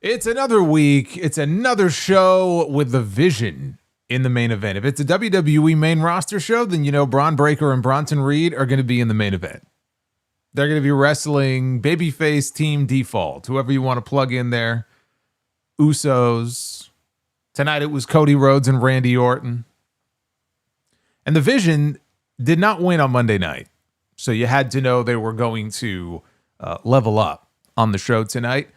It's another week. It's another show with the Vision in the main event. If it's a WWE main roster show, then you know Bron Breakker and Bronson Reed are going to be in the main event. They're going to be wrestling babyface team default, whoever you want to plug in there. Usos. Tonight it was Cody Rhodes and Randy Orton. And the Vision did not win on Monday night. So you had to know they were going to level up on the show tonight.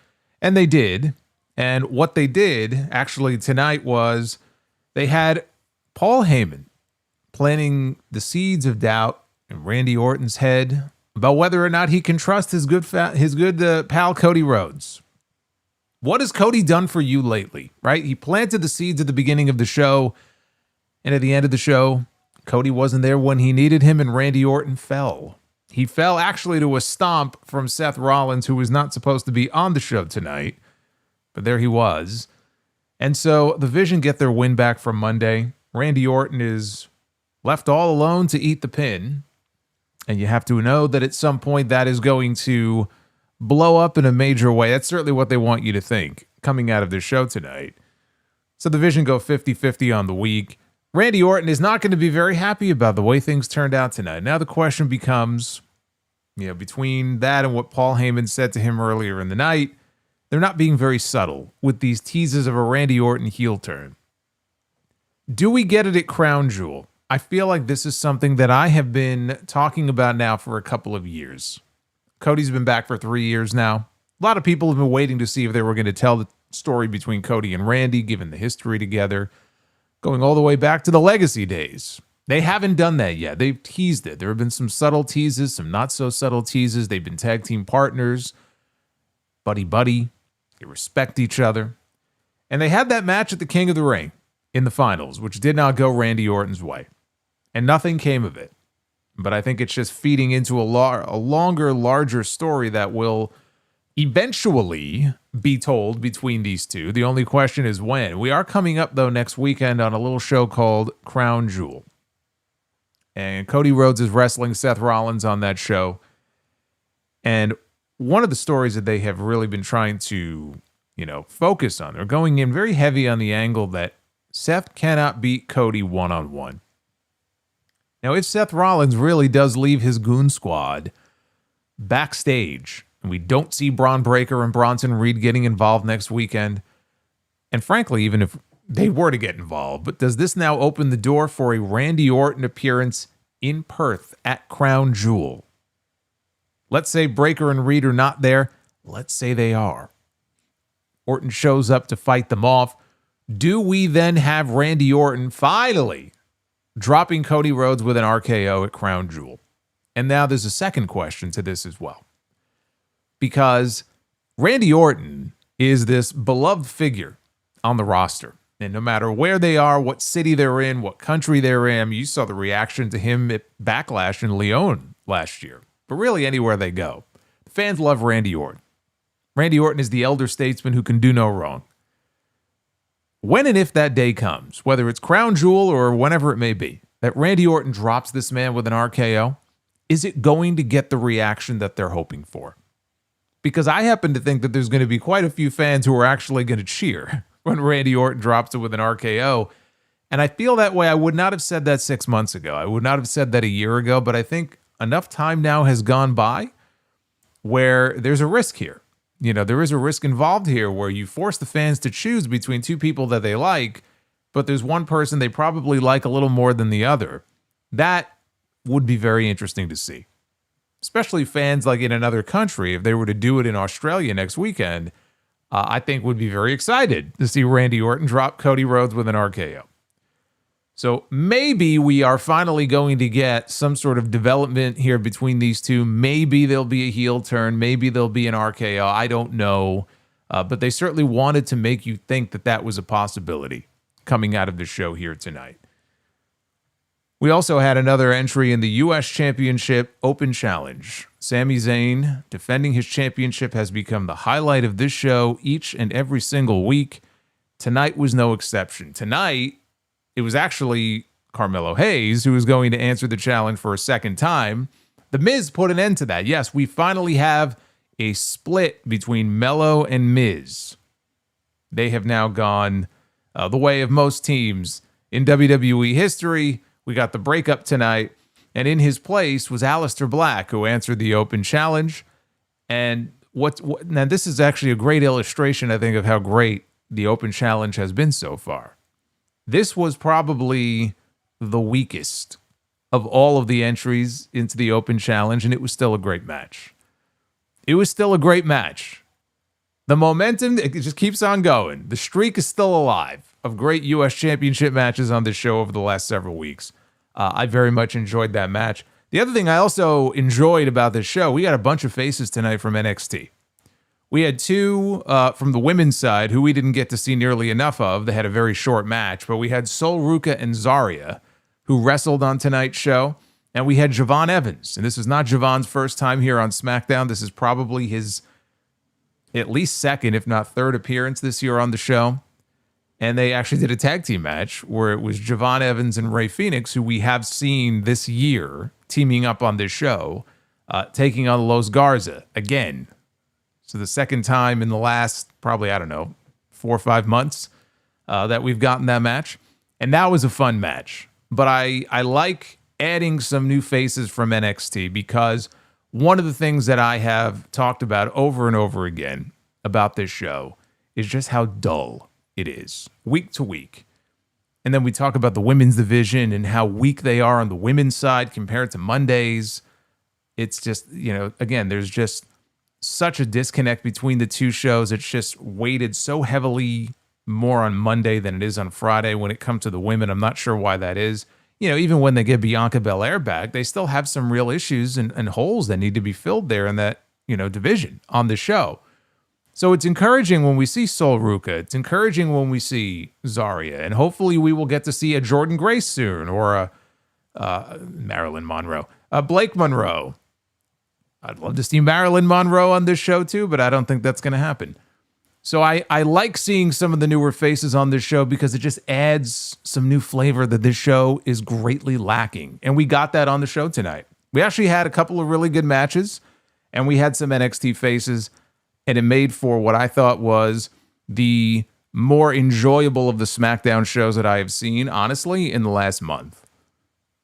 And they did. And what they did actually tonight was they had Paul Heyman planting the seeds of doubt in Randy Orton's head about whether or not he can trust his good pal Cody Rhodes. What has Cody done for you lately, right? He planted the seeds at the beginning of the show, and at the end of the show, Cody wasn't there when he needed him, and Randy Orton fell. He fell actually to a stomp from Seth Rollins, who was not supposed to be on the show tonight, but there he was. And so the Vision get their win back from Monday. Randy Orton is left all alone to eat the pin, and you have to know that at some point that is going to blow up in a major way. That's certainly what they want you to think coming out of this show tonight. So the Vision go 50-50 on the week. Randy Orton is not going to be very happy about the way things turned out tonight. Now the question becomes, between that and what Paul Heyman said to him earlier in the night, they're not being very subtle with these teases of a Randy Orton heel turn. Do we get it at Crown Jewel? I feel like this is something that I have been talking about now for a couple of years. Cody's been back for 3 years now. A lot of people have been waiting to see if they were going to tell the story between Cody and Randy, given the history together, going all the way back to the Legacy days. They haven't done that yet. They've teased it. There have been some subtle teases, some not so subtle teases. They've been tag team partners, buddy. They respect each other. And they had that match at the King of the Ring in the finals, which did not go Randy Orton's way. And nothing came of it. But I think it's just feeding into a longer, larger story that will eventually be told between these two. The only question is when. We are coming up, though, next weekend on a little show called Crown Jewel. And Cody Rhodes is wrestling Seth Rollins on that show. And one of the stories that they have really been trying to, focus on, they're going in very heavy on the angle that Seth cannot beat Cody one-on-one. Now, if Seth Rollins really does leave his goon squad backstage, and we don't see Bron Breakker and Bronson Reed getting involved next weekend, and frankly, even if they were to get involved, but does this now open the door for a Randy Orton appearance in Perth at Crown Jewel? Let's say Breakker and Reed are not there. Let's say they are. Orton shows up to fight them off. Do we then have Randy Orton finally dropping Cody Rhodes with an RKO at Crown Jewel? And now there's a second question to this as well. Because Randy Orton is this beloved figure on the roster. And no matter where they are, what city they're in, what country they're in, you saw the reaction to him at Backlash in Lyon last year. But really anywhere they go, the fans love Randy Orton. Randy Orton is the elder statesman who can do no wrong. When and if that day comes, whether it's Crown Jewel or whenever it may be, that Randy Orton drops this man with an RKO, is it going to get the reaction that they're hoping for? Because I happen to think that there's going to be quite a few fans who are actually going to cheer when Randy Orton drops it with an RKO. And I feel that way. I would not have said that 6 months ago. I would not have said that a year ago, but I think enough time now has gone by where there's a risk here. There is a risk involved here where you force the fans to choose between two people that they like, but there's one person they probably like a little more than the other. That would be very interesting to see. Especially fans like in another country, if they were to do it in Australia next weekend, I think would be very excited to see Randy Orton drop Cody Rhodes with an RKO. So maybe we are finally going to get some sort of development here between these two. Maybe there'll be a heel turn. Maybe there'll be an RKO. I don't know. But they certainly wanted to make you think that that was a possibility coming out of the show here tonight. We also had another entry in the U.S. Championship Open Challenge. Sami Zayn, defending his championship, has become the highlight of this show each and every single week. Tonight was no exception. Tonight, it was actually Carmelo Hayes who was going to answer the challenge for a second time. The Miz put an end to that. Yes, we finally have a split between Melo and Miz. They have now gone the way of most teams in WWE history. We got the breakup tonight, and in his place was Aleister Black, who answered the open challenge. And now this is actually a great illustration, I think, of how great the open challenge has been so far. This was probably the weakest of all of the entries into the open challenge, and it was still a great match. It was still a great match. The momentum, it just keeps on going. The streak is still alive of great U.S. Championship matches on this show over the last several weeks. I very much enjoyed that match. The other thing I also enjoyed about this show, we got a bunch of faces tonight from NXT. We had two from the women's side who we didn't get to see nearly enough of. They had a very short match, but we had Sol Ruca and Zarya, who wrestled on tonight's show. And we had Javon Evans. And this is not Javon's first time here on SmackDown. This is probably his at least second, if not third appearance this year on the show. And they actually did a tag team match where it was Javon Evans and Rey Fenix, who we have seen this year teaming up on this show, taking on Los Garza again. So the second time in the last probably, 4 or 5 months that we've gotten that match. And that was a fun match. But I like adding some new faces from NXT because one of the things that I have talked about over and over again about this show is just how dull it is week to week. And then we talk about the women's division and how weak they are on the women's side compared to Mondays. It's just, again, there's just such a disconnect between the two shows. It's just weighted so heavily more on Monday than it is on Friday when it comes to the women. I'm not sure why that is. Even when they get Bianca Belair back, they still have some real issues and holes that need to be filled there in that, division on the show. So it's encouraging when we see Sol Ruca. It's encouraging when we see Zarya. And hopefully we will get to see a Jordan Grace soon or a Marilyn Monroe, a Blake Monroe. I'd love to see Marilyn Monroe on this show too, but I don't think that's going to happen. So I like seeing some of the newer faces on this show because it just adds some new flavor that this show is greatly lacking. And we got that on the show tonight. We actually had a couple of really good matches, and we had some NXT faces, and it made for what I thought was the more enjoyable of the SmackDown shows that I have seen, honestly, in the last month.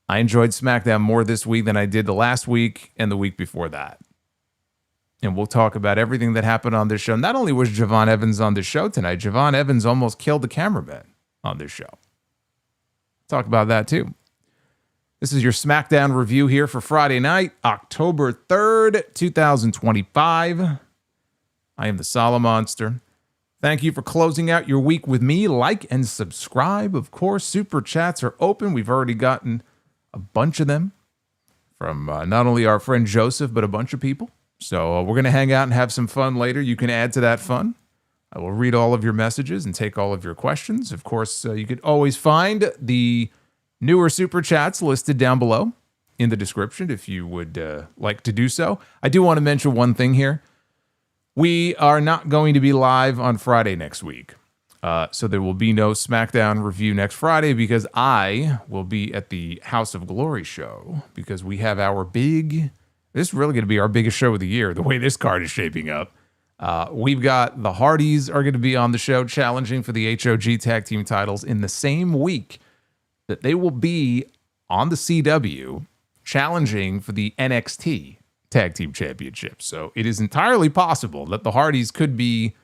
I enjoyed SmackDown more this week than I did the last week and the week before that. And we'll talk about everything that happened on this show. Not only was Javon Evans on the show tonight, Javon Evans almost killed the cameraman on this show. Talk about that too. This is your SmackDown review here for Friday night, October 3rd, 2025. I am the Solomonster. Thank you for closing out your week with me. Like and subscribe. Of course, Super Chats are open. We've already gotten a bunch of them from not only our friend Joseph, but a bunch of people. So we're going to hang out and have some fun later. You can add to that fun. I will read all of your messages and take all of your questions. Of course, you could always find the newer Super Chats listed down below in the description if you would like to do so. I do want to mention one thing here. We are not going to be live on Friday next week. So there will be no SmackDown review next Friday because I will be at the House of Glory show because we have our this is really going to be our biggest show of the year, the way this card is shaping up. We've got the Hardys are going to be on the show challenging for the HOG tag team titles in the same week that they will be on the CW challenging for the NXT tag team championship. So it is entirely possible that the Hardys could be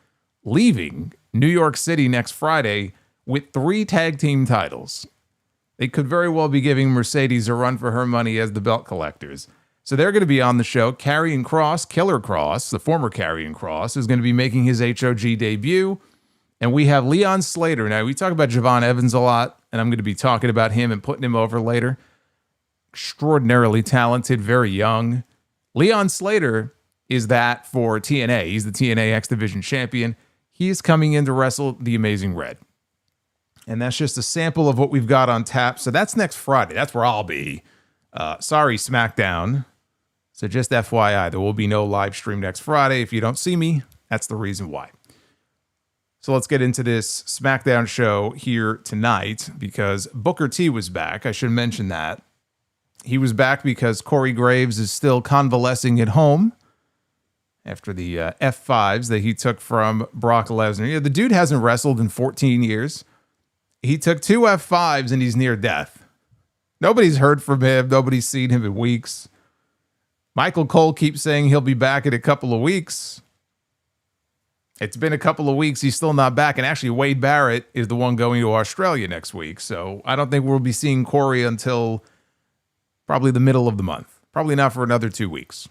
leaving New York City next Friday with 3 tag team titles. They could very well be giving Mercedes a run for her money as the belt collectors. So they're going to be on the show. Karrion Kross, Killer Kross, the former Karrion Kross, is going to be making his HOG debut. And we have Leon Slater. Now, we talk about Javon Evans a lot, and I'm going to be talking about him and putting him over later. Extraordinarily talented, very young. Leon Slater is that for TNA. He's the TNA X Division champion. He is coming in to wrestle the Amazing Red. And that's just a sample of what we've got on tap. So that's next Friday. That's where I'll be. Sorry, SmackDown. So just FYI, there will be no live stream next Friday. If you don't see me, that's the reason why. So let's get into this SmackDown show here tonight because Booker T was back. I should mention that. He was back because Corey Graves is still convalescing at home. after the F5s that he took from Brock Lesnar. The dude hasn't wrestled in 14 years. He took 2 F5s and he's near death. Nobody's heard from him. Nobody's seen him in weeks. Michael Cole keeps saying he'll be back in a couple of weeks. It's been a couple of weeks. He's still not back. And actually, Wade Barrett is the one going to Australia next week. So I don't think we'll be seeing Corey until probably the middle of the month. Probably not for another 2 weeks.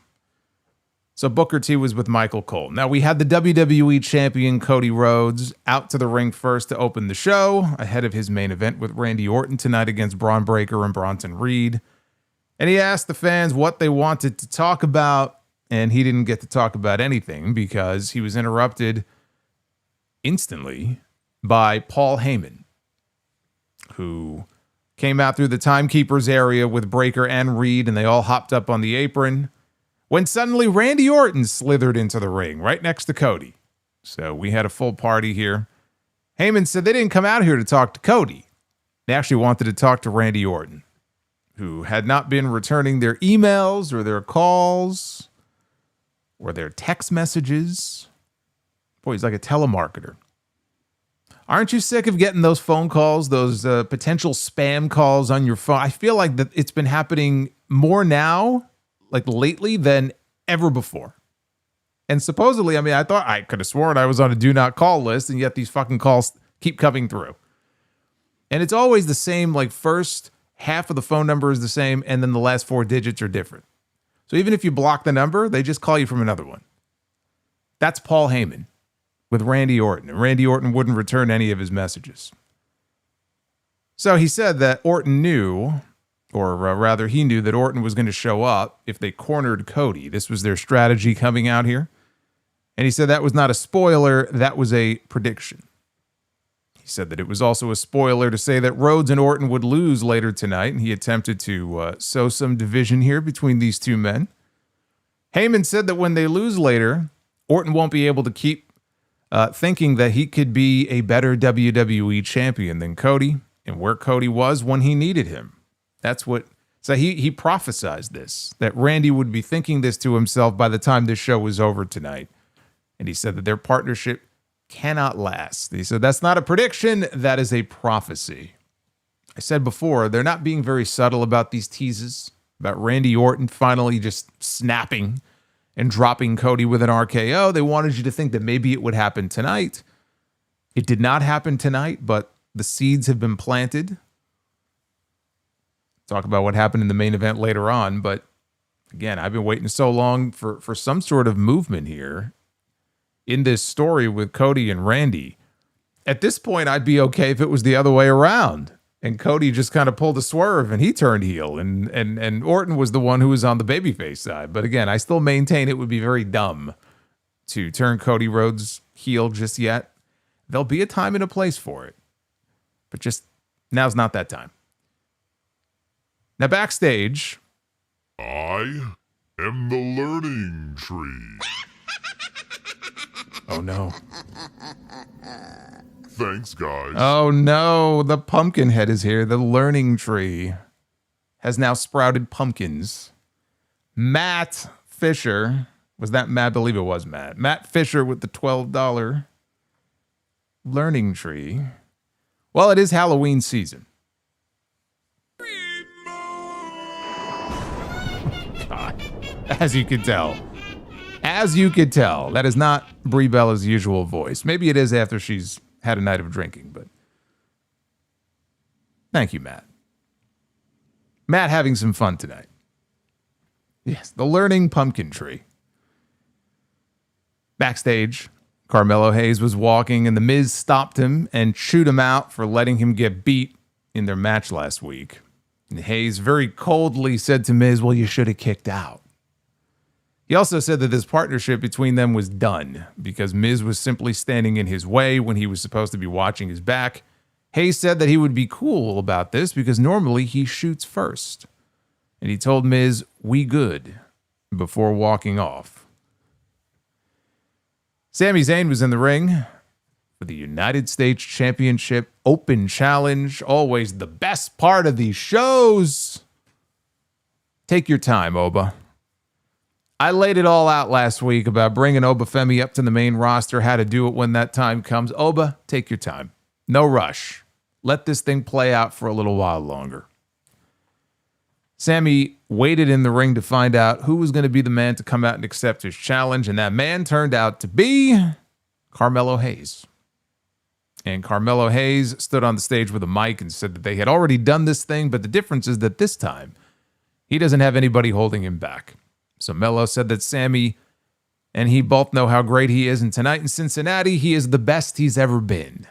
So Booker T was with Michael Cole. Now we had the WWE champion Cody Rhodes out to the ring first to open the show ahead of his main event with Randy Orton tonight against Bron Breakker and Bronson Reed. And he asked the fans what they wanted to talk about, and he didn't get to talk about anything because he was interrupted instantly by Paul Heyman, who came out through the timekeeper's area with Breakker and Reed, and they all hopped up on the apron. When suddenly Randy Orton slithered into the ring right next to Cody. So we had a full party here. Heyman said they didn't come out here to talk to Cody. They actually wanted to talk to Randy Orton, who had not been returning their emails or their calls or their text messages. Boy, he's like a telemarketer. Aren't you sick of getting those phone calls, those potential spam calls on your phone? I feel like that it's been happening more now, like lately, than ever before. And supposedly, I thought I could have sworn I was on a do not call list, and yet these fucking calls keep coming through. And it's always the same, like first half of the phone number is the same, and then the last 4 digits are different. So even if you block the number, they just call you from another one. That's Paul Heyman with Randy Orton, and Randy Orton wouldn't return any of his messages. So he said that Orton knew, or rather he knew that Orton was going to show up if they cornered Cody. This was their strategy coming out here. And he said that was not a spoiler, that was a prediction. He said that it was also a spoiler to say that Rhodes and Orton would lose later tonight, and he attempted to sow some division here between these two men. Heyman said that when they lose later, Orton won't be able to keep thinking that he could be a better WWE champion than Cody, and where Cody was when he needed him. That's what, so he prophesized this, that Randy would be thinking this to himself by the time this show was over tonight. And he said that their partnership cannot last. He said, that's not a prediction, that is a prophecy. I said before, they're not being very subtle about these teases, about Randy Orton finally just snapping and dropping Cody with an RKO. They wanted you to think that maybe it would happen tonight. It did not happen tonight, but the seeds have been planted. Talk about what happened in the main event later on, but again, I've been waiting so long for some sort of movement here in this story with Cody and Randy. At this point, I'd be okay if it was the other way around, and Cody just kind of pulled a swerve and he turned heel, and Orton was the one who was on the babyface side. But again, I still maintain it would be very dumb to turn Cody Rhodes heel just yet. There'll be a time and a place for it, but just now's not that time. Now backstage, I am the learning tree. Oh no. Thanks, guys. Oh no, the pumpkin head is here. The learning tree has now sprouted pumpkins. Matt Fisher, was that Matt? I believe it was Matt. Matt Fisher with the $12 learning tree. Well, it is Halloween season. As you can tell. As you could tell, that is not Brie Bella's usual voice. Maybe it is after she's had a night of drinking, but thank you, Matt. Matt having some fun tonight. Yes, the learning pumpkin tree. Backstage, Carmelo Hayes was walking, and The Miz stopped him and chewed him out for letting him get beat in their match last week. And Hayes very coldly said to Miz, well, you should have kicked out. He also said that this partnership between them was done because Miz was simply standing in his way when he was supposed to be watching his back. Hayes said that he would be cool about this because normally he shoots first. And he told Miz, we good, before walking off. Sami Zayn was in the ring for the United States Championship Open Challenge. Always the best part of these shows. Take your time, Oba. I laid it all out last week about bringing Obafemi up to the main roster, how to do it when that time comes. Oba, take your time. No rush. Let this thing play out for a little while longer. Sami waited in the ring to find out who was going to be the man to come out and accept his challenge, and that man turned out to be Carmelo Hayes. And Carmelo Hayes stood on the stage with a mic and said that they had already done this thing, but the difference is that this time he doesn't have anybody holding him back. So Melo said that Sami and he both know how great he is, and tonight in Cincinnati, he is the best he's ever been.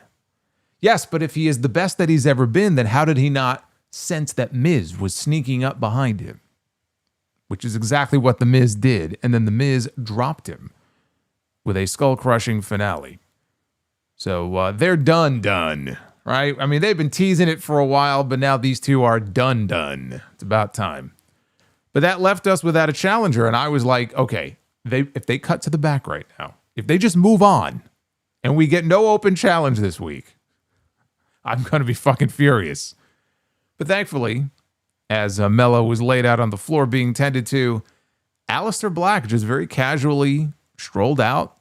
Yes, but if he is the best that he's ever been, then how did he not sense that Miz was sneaking up behind him? Which is exactly what the Miz did, and then the Miz dropped him with a skull-crushing finale. So they're done, right? I mean, they've been teasing it for a while, but now these two are done. It's about time. But that left us without a challenger, and I was like, okay, if they cut to the back right now, if they just move on, and we get no open challenge this week, I'm going to be fucking furious. But thankfully, as Melo was laid out on the floor being tended to, Aleister Black just very casually strolled out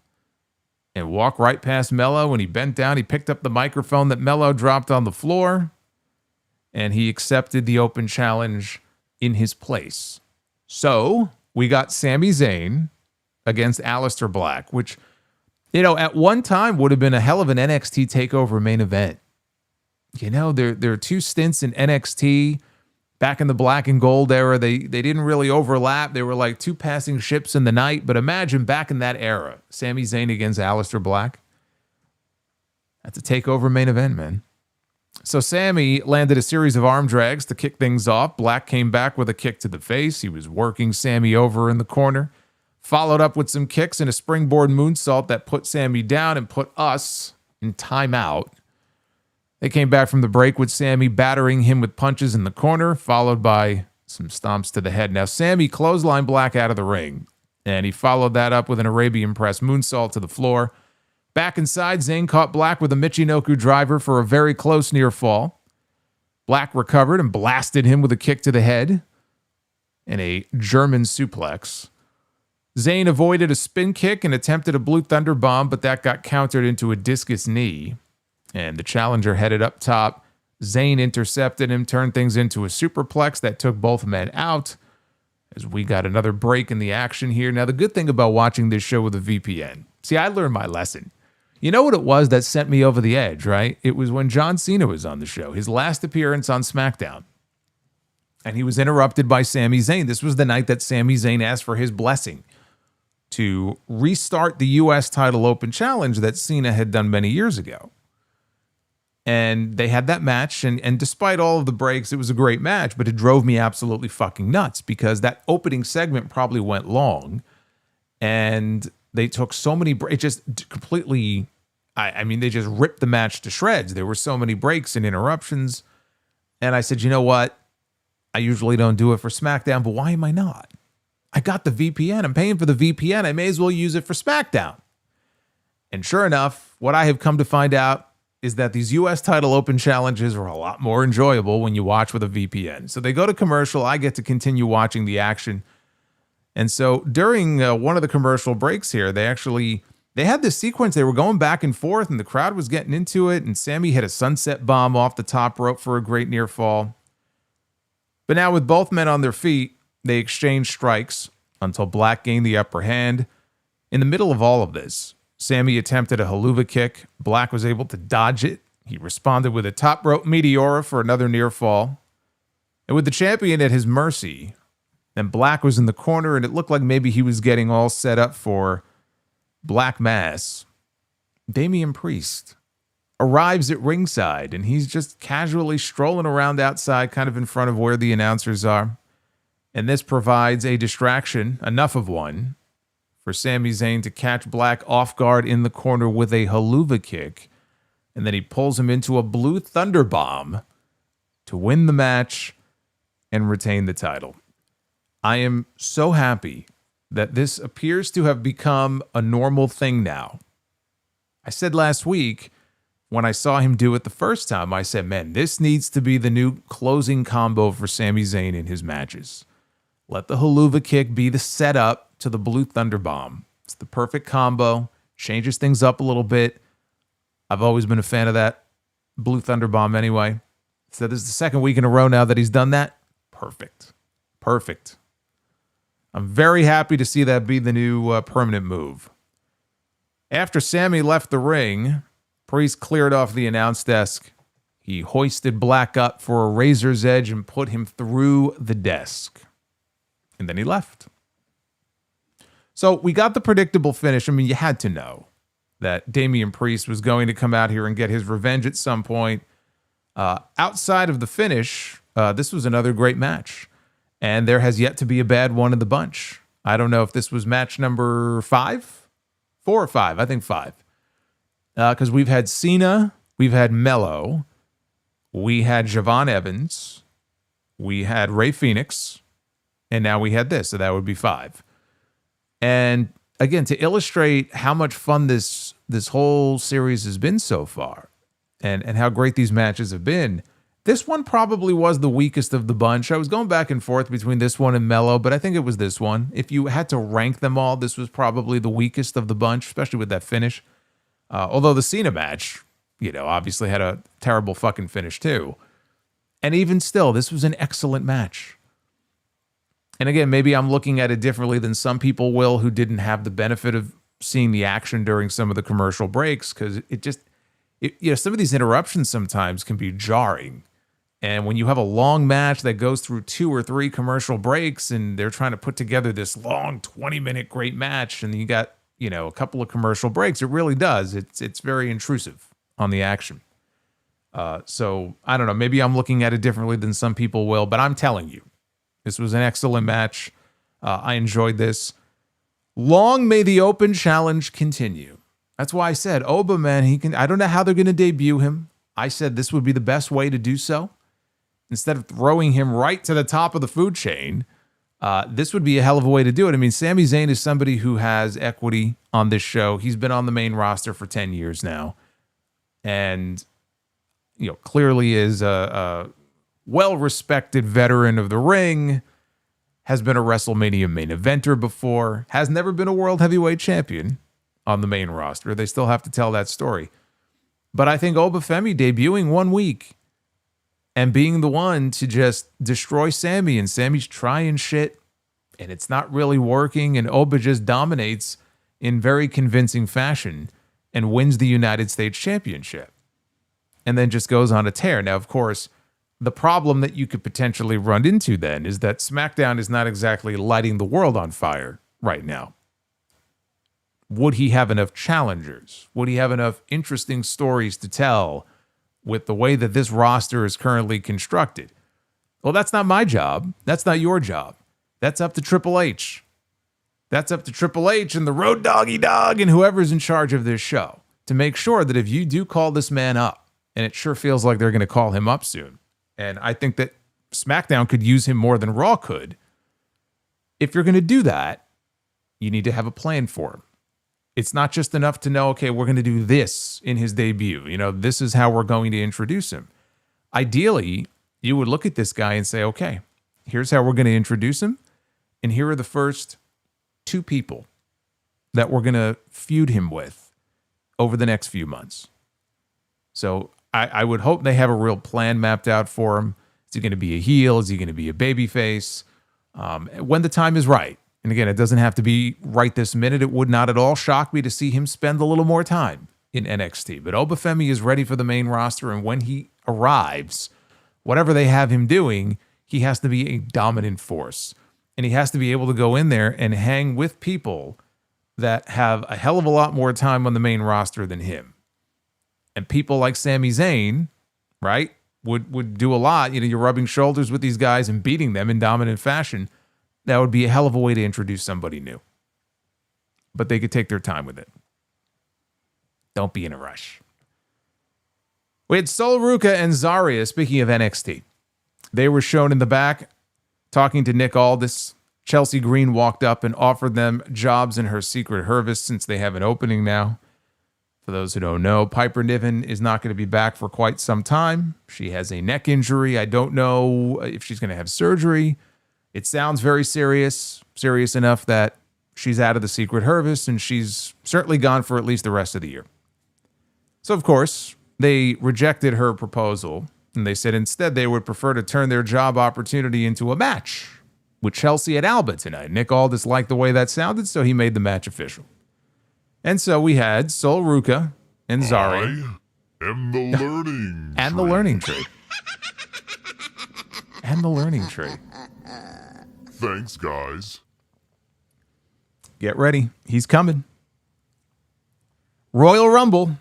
and walked right past Melo. When he bent down, he picked up the microphone that Melo dropped on the floor, and he accepted the open challenge in his place. So we got Sami Zayn against Aleister Black, which, you know, at one time would have been a hell of an NXT TakeOver main event. You know, there are two stints in NXT back in the black and gold era. They didn't really overlap. They were like two passing ships in the night. But imagine back in that era, Sami Zayn against Aleister Black. That's a TakeOver main event, man. So Sami landed a series of arm drags to kick things off. Black came back with a kick to the face. He was working Sami over in the corner. Followed up with some kicks and a springboard moonsault that put Sami down and put us in timeout. They came back from the break with Sami battering him with punches in the corner, followed by some stomps to the head. Now, Sami clotheslined Black out of the ring, and he followed that up with an Arabian Press moonsault to the floor. Back inside, Zayn caught Black with a Michinoku driver for a very close near fall. Black recovered and blasted him with a kick to the head and a German suplex. Zayn avoided a spin kick and attempted a Blue Thunder Bomb, but that got countered into a discus knee. And the challenger headed up top. Zayn intercepted him, turned things into a superplex that took both men out as we got another break in the action here. Now, the good thing about watching this show with a VPN, see, I learned my lesson. You know what it was that sent me over the edge, right? It was when John Cena was on the show, his last appearance on SmackDown. And he was interrupted by Sami Zayn. This was the night that Sami Zayn asked for his blessing to restart the U.S. title open challenge that Cena had done many years ago. And they had that match, and despite all of the breaks, it was a great match, but it drove me absolutely fucking nuts because that opening segment probably went long, and they took so many breaks. It just completely, I mean, they just ripped the match to shreds. There were so many breaks and interruptions, and I said, you know what? I usually don't do it for SmackDown, but why am I not? I got the VPN. I'm paying for the VPN. I may as well use it for SmackDown. And sure enough, what I have come to find out is that these U.S. title open challenges are a lot more enjoyable when you watch with a VPN. So they go to commercial. I get to continue watching the action. And so during one of the commercial breaks here, they had this sequence. They were going back and forth, and the crowd was getting into it. And Sami hit a sunset bomb off the top rope for a great near fall. But now with both men on their feet, they exchanged strikes until Black gained the upper hand. In the middle of all of this, Sami attempted a haluva kick. Black was able to dodge it. He responded with a top rope meteora for another near fall. And with the champion at his mercy, and Black was in the corner, and it looked like maybe he was getting all set up for Black Mass, Damian Priest arrives at ringside, and he's just casually strolling around outside, kind of in front of where the announcers are. And this provides a distraction, enough of one, for Sami Zayn to catch Black off guard in the corner with a haluva kick, and then he pulls him into a Blue Thunder Bomb to win the match and retain the title. I am so happy that this appears to have become a normal thing now. I said last week, when I saw him do it the first time, I said, man, this needs to be the new closing combo for Sami Zayn in his matches. Let the haluva kick be the setup to the Blue Thunder Bomb. It's the perfect combo. Changes things up a little bit. I've always been a fan of that Blue Thunder Bomb anyway. So this is the second week in a row now that he's done that. Perfect. Perfect. I'm very happy to see that be the new permanent move. After Sami left the ring, Priest cleared off the announce desk. He hoisted Black up for a razor's edge and put him through the desk. And then he left. So we got the predictable finish. I mean, you had to know that Damian Priest was going to come out here and get his revenge at some point. Outside of the finish, this was another great match. And there has yet to be a bad one in the bunch. I don't know if this was match number 5? 4 or 5. I think 5. Because we've had Cena, we've had Mello, we had Javon Evans, we had Rey Fenix, and now we had this. So that would be 5. And again, to illustrate how much fun this whole series has been so far, and how great these matches have been, this one probably was the weakest of the bunch. I was going back and forth between this one and Mello, but I think it was this one. If you had to rank them all, this was probably the weakest of the bunch, especially with that finish. Although the Cena match, obviously had a terrible fucking finish too. And even still, this was an excellent match. And again, maybe I'm looking at it differently than some people will who didn't have the benefit of seeing the action during some of the commercial breaks, because some of these interruptions sometimes can be jarring. And when you have a long match that goes through 2 or 3 commercial breaks and they're trying to put together this long 20-minute great match and you got, a couple of commercial breaks, it really does. It's very intrusive on the action. So I don't know, maybe I'm looking at it differently than some people will, but I'm telling you, this was an excellent match. I enjoyed this. Long may the open challenge continue. That's why I said, Oba, man, I don't know how they're going to debut him. I said this would be the best way to do so. Instead of throwing him right to the top of the food chain, this would be a hell of a way to do it. I mean, Sami Zayn is somebody who has equity on this show. He's been on the main roster for 10 years now. And, clearly is a well-respected veteran of the ring, has been a WrestleMania main eventer before, has never been a world heavyweight champion on the main roster. They still have to tell that story. But I think Obafemi debuting 1 week and being the one to just destroy Sami, and Sami's trying shit and it's not really working, and Oba just dominates in very convincing fashion and wins the United States Championship and then just goes on a tear. Now, of course, the problem that you could potentially run into then is that SmackDown is not exactly lighting the world on fire right now. Would he have enough challengers? Would he have enough interesting stories to tell with the way that this roster is currently constructed? Well, that's not my job. That's not your job. That's up to Triple H. That's up to Triple H and the Road Doggy Dog and whoever's in charge of this show to make sure that if you do call this man up, and it sure feels like they're going to call him up soon, and I think that SmackDown could use him more than Raw could, if you're going to do that, you need to have a plan for him. It's not just enough to know, okay, we're going to do this in his debut. This is how we're going to introduce him. Ideally, you would look at this guy and say, okay, here's how we're going to introduce him. And here are the first 2 people that we're going to feud him with over the next few months. So I would hope they have a real plan mapped out for him. Is he going to be a heel? Is he going to be a babyface? When the time is right. And again, it doesn't have to be right this minute. It would not at all shock me to see him spend a little more time in NXT. But Obafemi is ready for the main roster, and when he arrives, whatever they have him doing, he has to be a dominant force. And he has to be able to go in there and hang with people that have a hell of a lot more time on the main roster than him. And people like Sami Zayn, right, would do a lot. You're rubbing shoulders with these guys and beating them in dominant fashion. That would be a hell of a way to introduce somebody new. But they could take their time with it. Don't be in a rush. We had Solo Ruka and Zarya, speaking of NXT. They were shown in the back talking to Nick Aldis. Chelsea Green walked up and offered them jobs in her secret harvest since they have an opening now. For those who don't know, Piper Niven is not going to be back for quite some time. She has a neck injury. I don't know if she's going to have surgery. It sounds very serious enough that she's out of the Secret Service, and she's certainly gone for at least the rest of the year. So, of course, they rejected her proposal, and they said instead they would prefer to turn their job opportunity into a match with Chelsea at Alba tonight. Nick Aldis liked the way that sounded, so he made the match official. And so we had Sol Ruca and Zarya. I am the learning And the learning tree. And the learning tree. Thanks, guys. Get ready. He's coming. Royal Rumble.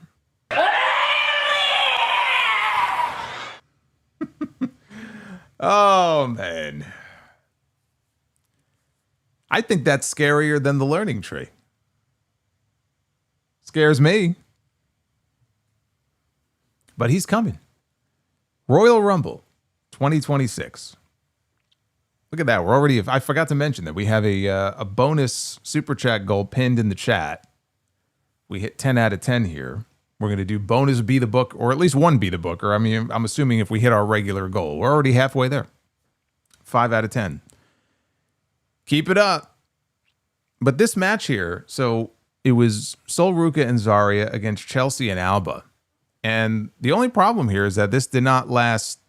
Oh, man. I think that's scarier than the learning tree. Scares me. But he's coming. Royal Rumble 2026. Look at that. We're already, I forgot to mention that we have a bonus super chat goal pinned in the chat. We hit 10 out of 10 here. We're going to do bonus Be the Book, or at least one Be the Booker. I mean, I'm assuming if we hit our regular goal. We're already halfway there. 5 out of 10. Keep it up. But this match here, so it was Sol Ruca and Zarya against Chelsea and Alba. And the only problem here is that this did not last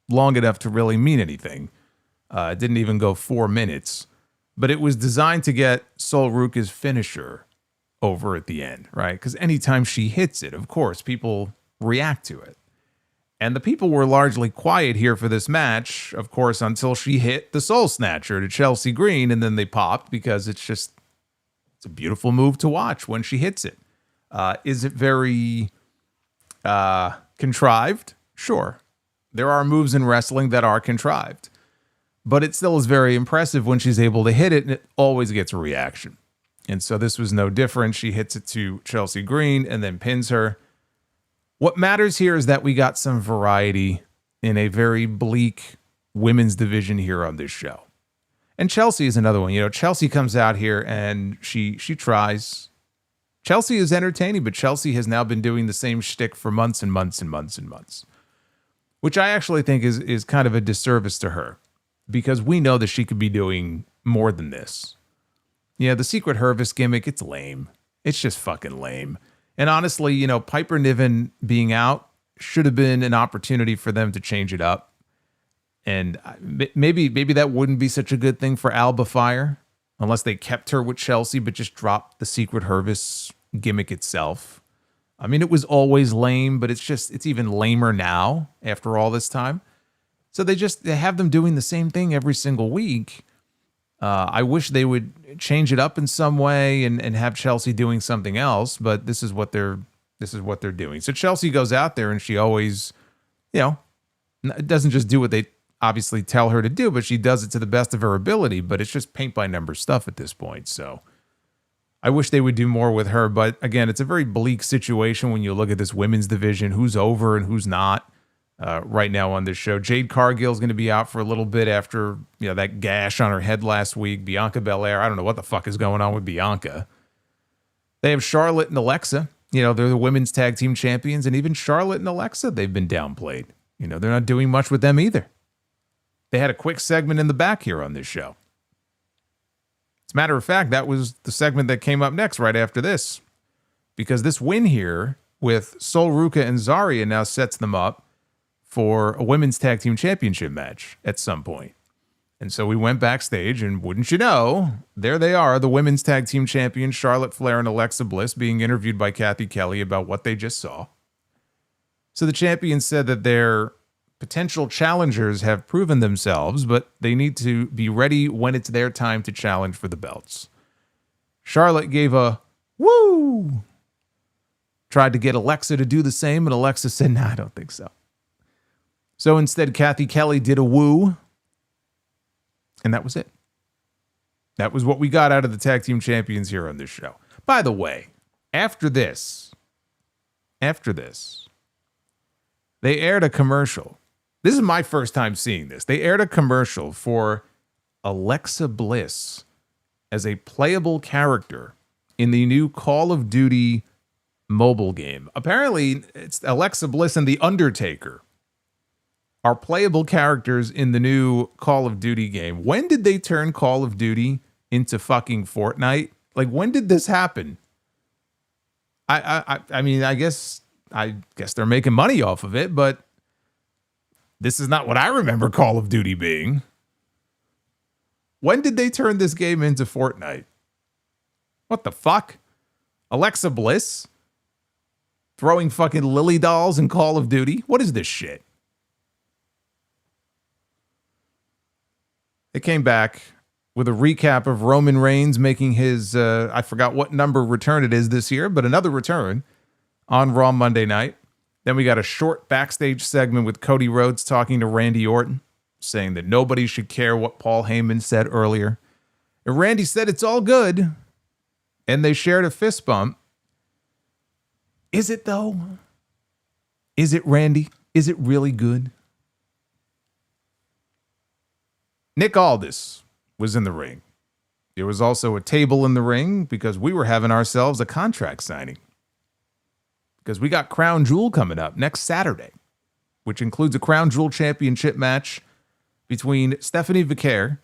long enough to really mean anything. It didn't even go 4 minutes. But it was designed to get Sol Ruca's finisher over at the end, right? Because anytime she hits it, of course, people react to it. And the people were largely quiet here for this match, of course, until she hit the Soul Snatcher to Chelsea Green, and then they popped because it's a beautiful move to watch when she hits it. Is it very contrived? Sure. There are moves in wrestling that are contrived. But it still is very impressive when she's able to hit it, and it always gets a reaction. And so this was no different. She hits it to Chelsea Green and then pins her. What matters here is that we got some variety in a very bleak women's division here on this show. And Chelsea is another one. You know, Chelsea comes out here and she tries. Chelsea is entertaining, but Chelsea has now been doing the same shtick for months and months and months and months, which I actually think is kind of a disservice to her, because we know that she could be doing more than this. Yeah, the Secret Service gimmick, it's lame. It's just fucking lame. And honestly, you know, Piper Niven being out should have been an opportunity for them to change it up. And maybe that wouldn't be such a good thing for Alba Fire, unless they kept her with Chelsea but just dropped the Secret Service gimmick itself. I mean, it was always lame, but it's even lamer now after all this time. So they have them doing the same thing every single week. I wish they would change it up in some way and have Chelsea doing something else, but this is what they're doing. So Chelsea goes out there and she always, you know, doesn't just do what they obviously tell her to do, but she does it to the best of her ability. But it's just paint by number stuff at this point. So I wish they would do more with her. But again, it's a very bleak situation when you look at this women's division, who's over and who's not. Right now on this show, Jade Cargill is going to be out for a little bit after, you know, that gash on her head last week. Bianca Belair, I don't know what the fuck is going on with Bianca. They have Charlotte and Alexa. You know, they're the women's tag team champions, and even Charlotte and Alexa, they've been downplayed. You know, they're not doing much with them either. They had a quick segment in the back here on this show. As a matter of fact, that was the segment that came up next right after this, because this win here with Sol Ruca and Zarya now sets them up for a women's tag team championship match at some point. And so we went backstage, and wouldn't you know, there they are, the women's tag team champions, Charlotte Flair and Alexa Bliss, being interviewed by Kathy Kelly about what they just saw. So the champions said that their potential challengers have proven themselves, but they need to be ready when it's their time to challenge for the belts. Charlotte gave a woo, tried to get Alexa to do the same, and Alexa said, "Nah, I don't think so." So instead, Kathy Kelly did a woo, and that was it. That was what we got out of the tag team champions here on this show. By the way, after this, they aired a commercial. This is my first time seeing this. They aired a commercial for Alexa Bliss as a playable character in the new Call of Duty mobile game. Apparently, it's Alexa Bliss and the Undertaker are playable characters in the new Call of Duty game. When did they turn Call of Duty into fucking Fortnite? Like, when did this happen? I mean, I guess they're making money off of it, but this is not what I remember Call of Duty being. When did they turn this game into Fortnite? What the fuck? Alexa Bliss? Throwing fucking lily dolls in Call of Duty? What is this shit? They came back with a recap of Roman Reigns making his, I forgot what number return it is this year, but another return on Raw Monday night. Then we got a short backstage segment with Cody Rhodes talking to Randy Orton, saying that nobody should care what Paul Heyman said earlier. And Randy said it's all good. And they shared a fist bump. Is it though? Is it, Randy? Is it really good? Nick Aldis was in the ring. There was also a table in the ring because we were having ourselves a contract signing. Because we got Crown Jewel coming up next Saturday, which includes a Crown Jewel championship match between Stephanie Vaquer.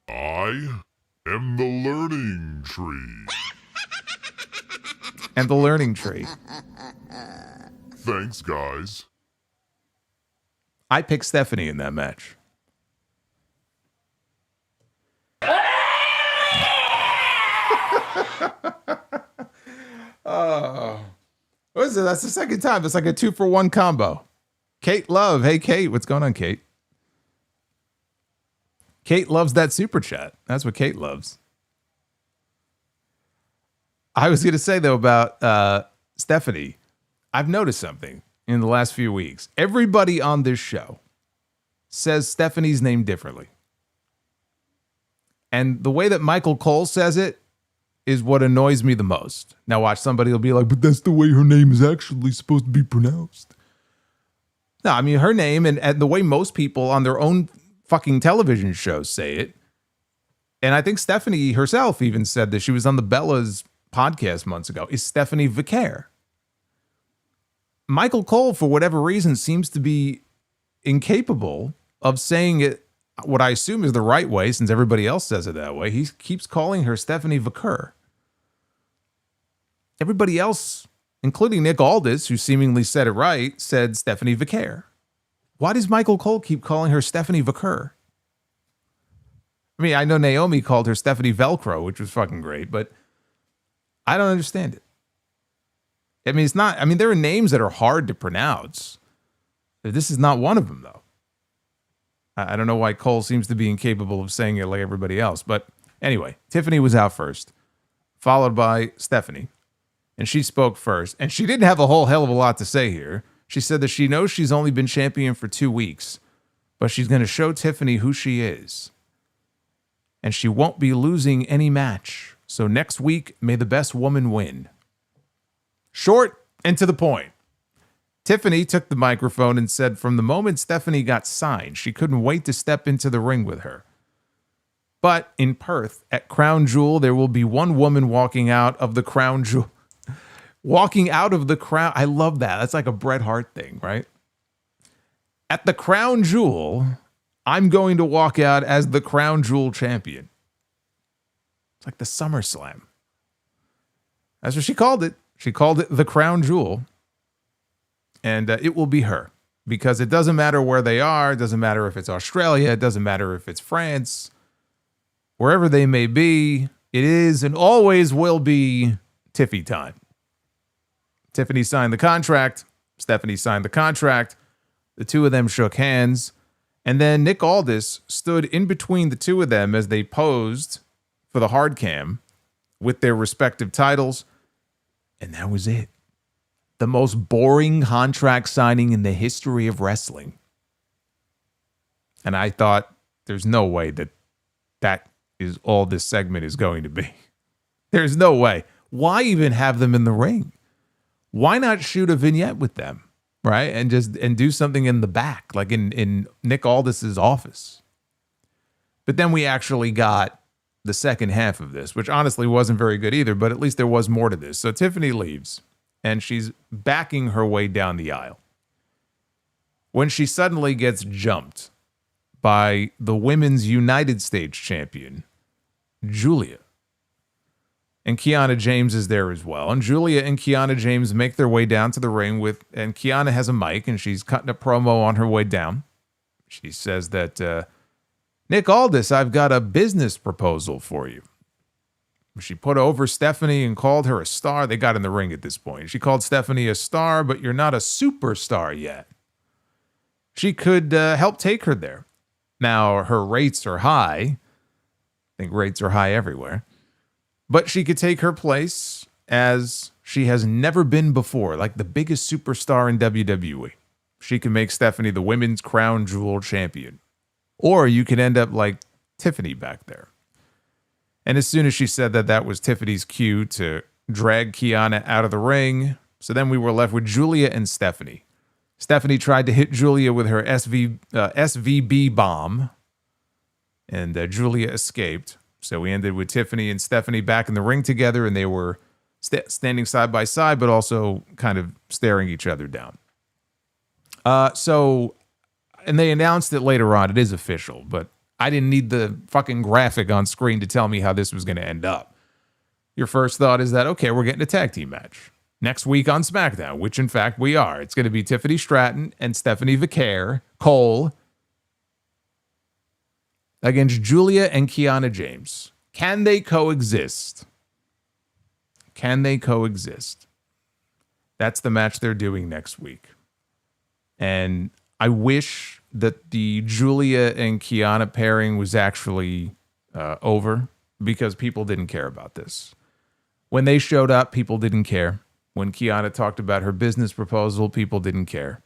I am the learning tree. And the learning tree. Thanks, guys. I picked Stephanie in that match. What is it? That's the second time. It's like a 2-for-1 combo. Kate Love. Hey, Kate. What's going on, Kate? Kate loves that super chat. That's what Kate loves. I was going to say, though, about Stephanie. I've noticed something in the last few weeks. Everybody on this show says Stephanie's name differently. And the way that Michael Cole says it is what annoys me the most. Now watch, somebody will be like, but that's the way her name is actually supposed to be pronounced. No, I mean, her name and the way most people on their own fucking television shows say it. And I think Stephanie herself even said that she was on the Bella's podcast months ago, is Stephanie Vaquer. Michael Cole, for whatever reason, seems to be incapable of saying it what I assume is the right way, since everybody else says it that way. He keeps calling her Stephanie Vaquer. Everybody else, including Nick Aldis, who seemingly said it right, said Stephanie Vaquer. Why does Michael Cole keep calling her Stephanie Vaquer? I mean, I know Naomi called her Stephanie Velcro, which was fucking great, but I don't understand it. I mean, there are names that are hard to pronounce. This is not one of them, though. I don't know why Cole seems to be incapable of saying it like everybody else. But anyway, Tiffany was out first, followed by Stephanie. And she spoke first. And she didn't have a whole hell of a lot to say here. She said that she knows she's only been champion for 2 weeks, but she's going to show Tiffany who she is. And she won't be losing any match. So next week, may the best woman win. Short and to the point. Tiffany took the microphone and said from the moment Stephanie got signed, she couldn't wait to step into the ring with her. But in Perth, at Crown Jewel, there will be one woman walking out of the Crown Jewel. Walking out of the crown. I love that. That's like a Bret Hart thing, right? At the Crown Jewel, I'm going to walk out as the Crown Jewel champion. It's like the SummerSlam. That's what she called it. She called it the Crown Jewel. And it will be her, because it doesn't matter where they are. It doesn't matter if it's Australia. It doesn't matter if it's France. Wherever they may be, it is and always will be Tiffy time. Tiffany signed the contract. Stephanie signed the contract. The two of them shook hands. And then Nick Aldis stood in between the two of them as they posed for the hard cam with their respective titles. And that was it. The most boring contract signing in the history of wrestling. And I thought, there's no way that is all this segment is going to be. There's no way. Why even have them in the ring? Why not shoot a vignette with them, right? And do something in the back, like in Nick Aldis's office. But then we actually got the second half of this, which honestly wasn't very good either, but at least there was more to this. So Tiffany leaves. And she's backing her way down the aisle when she suddenly gets jumped by the Women's United States champion, Julia. And Kiana James is there as well. And Julia and Kiana James make their way down to the ring and Kiana has a mic and she's cutting a promo on her way down. She says that, Nick Aldis, I've got a business proposal for you. She put over Stephanie and called her a star. They got in the ring at this point. She called Stephanie a star, but you're not a superstar yet. She could help take her there. Now, her rates are high. I think rates are high everywhere. But she could take her place as she has never been before, like the biggest superstar in WWE. She can make Stephanie the women's crown jewel champion. Or you could end up like Tiffany back there. And as soon as she said that, that was Tiffany's cue to drag Kiana out of the ring. So then we were left with Julia and Stephanie. Stephanie tried to hit Julia with her SVB bomb. And Julia escaped. So we ended with Tiffany and Stephanie back in the ring together. And they were standing side by side, but also kind of staring each other down. And they announced it later on. It is official, but I didn't need the fucking graphic on screen to tell me how this was going to end up. Your first thought is that, okay, we're getting a tag team match next week on SmackDown, which in fact we are. It's going to be Tiffany Stratton and Stephanie Vaquer, Cole, against Julia and Kiana James. Can they coexist? Can they coexist? That's the match they're doing next week. And I wish that the Julia and Kiana pairing was actually over because people didn't care about this. When they showed up, people didn't care. When Kiana talked about her business proposal, people didn't care.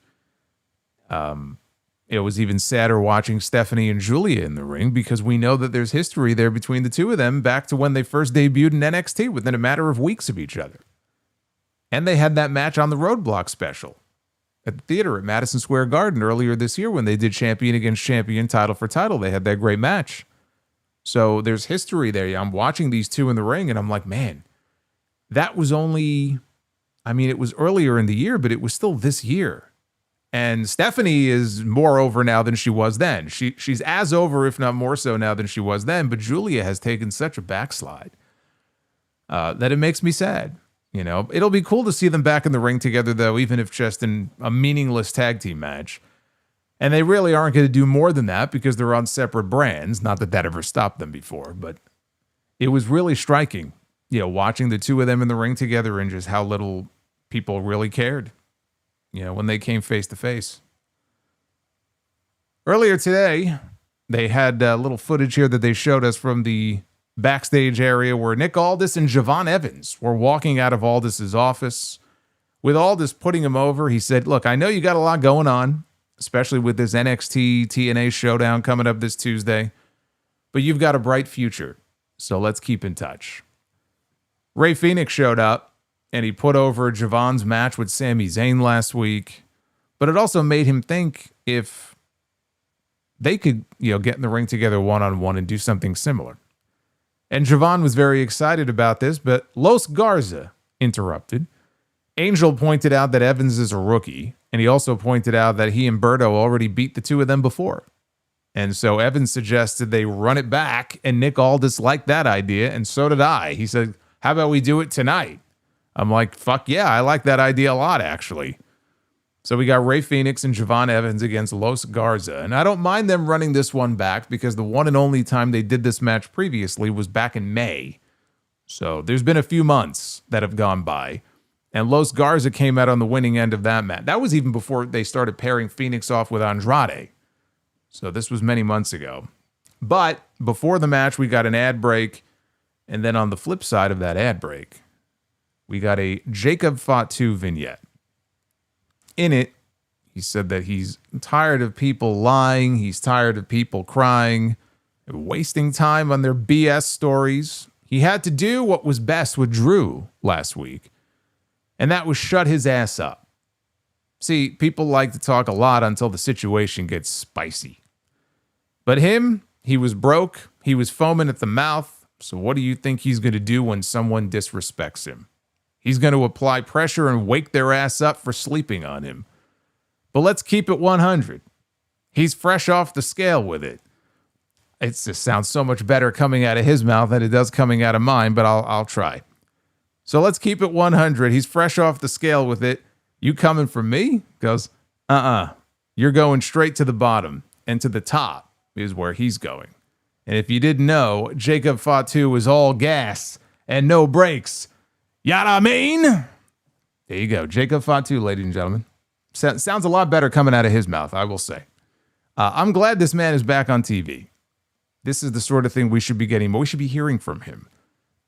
It was even sadder watching Stephanie and Julia in the ring because we know that there's history there between the two of them back to when they first debuted in NXT within a matter of weeks of each other. And they had that match on the Roadblock special at the theater at Madison Square Garden earlier this year when they did champion against champion, title for title. They had that great match. So there's history there. I'm watching these two in the ring and I'm like, man, that was only, it was earlier in the year, but it was still this year. And Stephanie is more over now than she was then. She's as over, if not more so now than she was then, but Julia has taken such a backslide that it makes me sad. It'll be cool to see them back in the ring together, though, even if just in a meaningless tag team match. And they really aren't going to do more than that because they're on separate brands. Not that that ever stopped them before, but it was really striking, watching the two of them in the ring together and just how little people really cared, when they came face to face. Earlier today, they had a little footage here that they showed us from the backstage area where Nick Aldis and Javon Evans were walking out of Aldis's office. With Aldis putting him over, he said, look, I know you got a lot going on, especially with this NXT TNA showdown coming up this Tuesday, but you've got a bright future, so let's keep in touch. Rey Fenix showed up, and he put over Javon's match with Sami Zayn last week, but it also made him think if they could, get in the ring together one-on-one and do something similar. And Javon was very excited about this, but Los Garza interrupted. Angel pointed out that Evans is a rookie, and he also pointed out that he and Berto already beat the two of them before. And so Evans suggested they run it back, and Nick Aldis liked that idea, and so did I. He said, how about we do it tonight? I'm like, fuck yeah, I like that idea a lot, actually. So we got Rey Fenix and Javon Evans against Los Garza. And I don't mind them running this one back because the one and only time they did this match previously was back in May. So there's been a few months that have gone by. And Los Garza came out on the winning end of that match. That was even before they started pairing Phoenix off with Andrade. So this was many months ago. But before the match, we got an ad break. And then on the flip side of that ad break, we got a Jacob Fatu vignette. In it, he said that he's tired of people lying. He's tired of people crying, wasting time on their BS stories. He had to do what was best with Drew last week, and that was shut his ass up. See, people like to talk a lot until the situation gets spicy. But him, he was broke. He was foaming at the mouth. So what do you think he's going to do when someone disrespects him? He's going to apply pressure and wake their ass up for sleeping on him. But let's keep it 100. He's fresh off the scale with it. It just sounds so much better coming out of his mouth than it does coming out of mine, but I'll try. So let's keep it 100. He's fresh off the scale with it. You coming for me? Goes, You're going straight to the bottom, and to the top is where he's going. And if you didn't know, Jacob Fatu was all gas and no brakes. Yada I mean? There you go. Jacob Fatu, ladies and gentlemen. Sounds a lot better coming out of his mouth, I will say. I'm glad this man is back on TV. This is the sort of thing we should be getting more. We should be hearing from him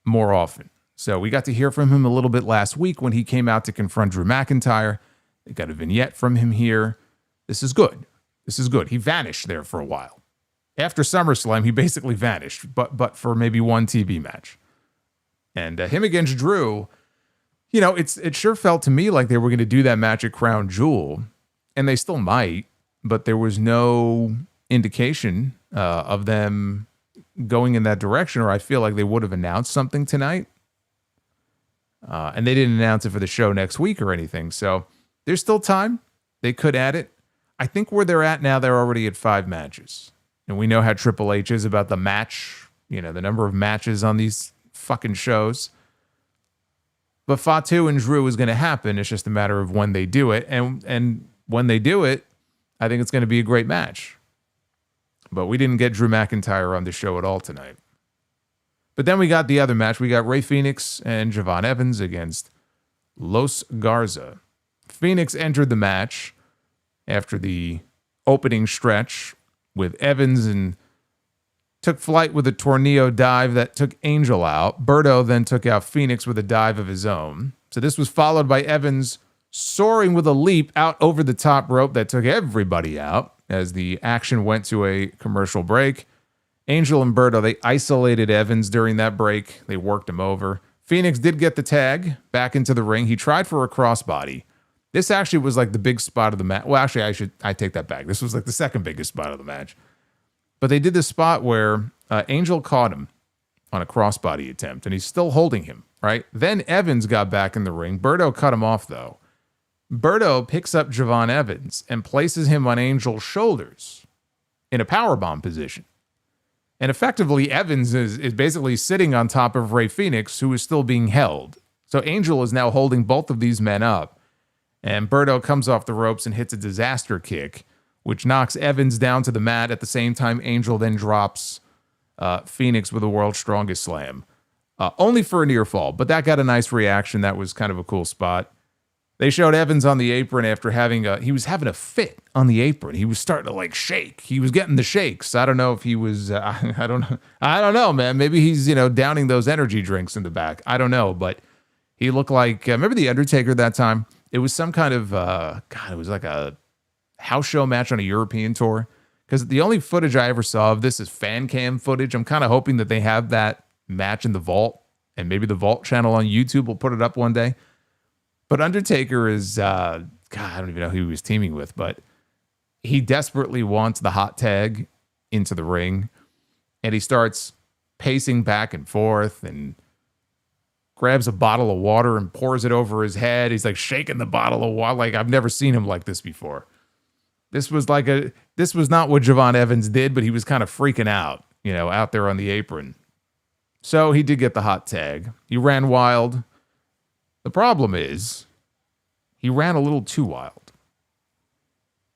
more often. So we got to hear from him a little bit last week when he came out to confront Drew McIntyre. We got a vignette from him here. This is good. This is good. He vanished there for a while. After SummerSlam, he basically vanished, but for maybe one TV match. And him against Drew, you know, it sure felt to me like they were going to do that match at Crown Jewel, and they still might, but there was no indication of them going in that direction, or I feel like they would have announced something tonight. And they didn't announce it for the show next week or anything. So there's still time. They could add it. I think where they're at now, they're already at 5 matches. And we know how Triple H is about the match, you know, the number of matches on these fucking shows. But Fatu and Drew is going to happen. It's just a matter of when they do it. And when they do it, I think it's going to be a great match. But we didn't get Drew McIntyre on the show at all tonight. But then we got the other match. We got Rey Fenix and Javon Evans against Los Garza. Fenix entered the match after the opening stretch with Evans and took flight with a tornado dive that took Angel out. Berto then took out Fenix with a dive of his own. So this was followed by Evans soaring with a leap out over the top rope that took everybody out as the action went to a commercial break. Angel and Berto, they isolated Evans during that break. They worked him over. Fenix did get the tag back into the ring. He tried for a crossbody. This actually was like the big spot of the match. Well, actually, I take that back. This was like the second biggest spot of the match. But they did this spot where Angel caught him on a crossbody attempt, and he's still holding him, right? Then Evans got back in the ring. Berto cut him off, though. Berto picks up Javon Evans and places him on Angel's shoulders in a powerbomb position. And effectively, Evans is basically sitting on top of Rey Fenix, who is still being held. So Angel is now holding both of these men up. And Berto comes off the ropes and hits a disaster kick, which knocks Evans down to the mat. At the same time, Angel then drops Fenix with a World's Strongest Slam. Only for a near fall, but that got a nice reaction. That was kind of a cool spot. They showed Evans on the apron after he was having a fit on the apron. He was starting to like shake. He was getting the shakes. I don't know if he was, I don't know, man. Maybe he's, downing those energy drinks in the back. I don't know, but he looked like, remember the Undertaker that time? It was some kind of, it was like a house show match on a European tour. Because the only footage I ever saw of this is fan cam footage. I'm kind of hoping that they have that match in the vault, and maybe the Vault channel on YouTube will put it up one day. But Undertaker is, I don't even know who he was teaming with, but he desperately wants the hot tag into the ring. And he starts pacing back and forth and grabs a bottle of water and pours it over his head. He's like shaking the bottle of water. Like, I've never seen him like this before. This was not what Javon Evans did, but he was kind of freaking out, out there on the apron. So he did get the hot tag. He ran wild. The problem is, he ran a little too wild.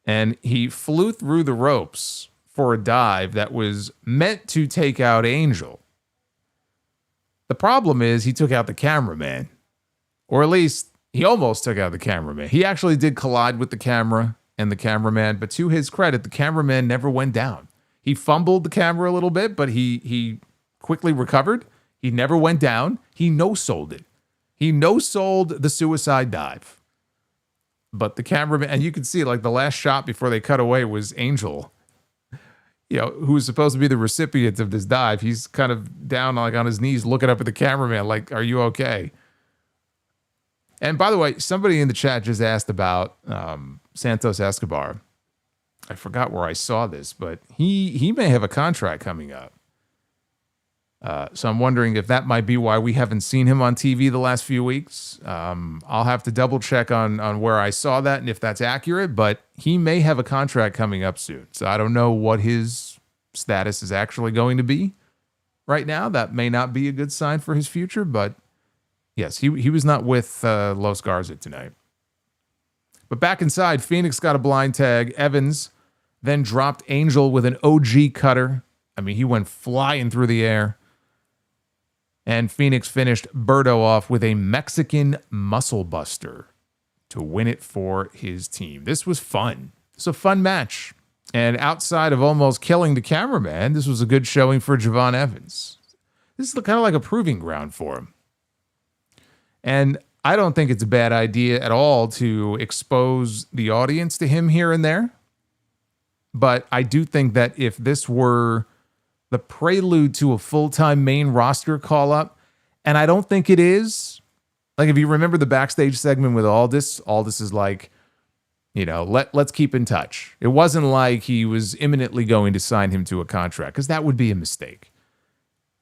And he flew through the ropes for a dive that was meant to take out Angel. The problem is, he took out the cameraman. Or at least, he almost took out the cameraman. He actually did collide with the camera and the cameraman, but to his credit, the cameraman never went down. He fumbled the camera a little bit, but he quickly recovered. He never went down. He no-sold it. He no-sold the suicide dive. But the cameraman, and you can see like the last shot before they cut away was Angel, who was supposed to be the recipient of this dive. He's kind of down like on his knees looking up at the cameraman like, are you okay? And by the way, somebody in the chat just asked about Santos Escobar. I forgot where I saw this, but he may have a contract coming up. So I'm wondering if that might be why we haven't seen him on TV the last few weeks. I'll have to double check on where I saw that and if that's accurate, but he may have a contract coming up soon. So I don't know what his status is actually going to be right now. That may not be a good sign for his future, but yes, he was not with Los Garza tonight. But back inside, Phoenix got a blind tag. Evans then dropped Angel with an OG cutter. I mean, he went flying through the air. And Phoenix finished Berto off with a Mexican muscle buster to win it for his team. This was fun. It's a fun match. And outside of almost killing the cameraman, this was a good showing for Javon Evans. This is kind of like a proving ground for him. And I don't think it's a bad idea at all to expose the audience to him here and there. But I do think that if this were the prelude to a full-time main roster call-up, and I don't think it is. Like, if you remember the backstage segment with Aldis is like, you know, let's keep in touch. It wasn't like he was imminently going to sign him to a contract, because that would be a mistake.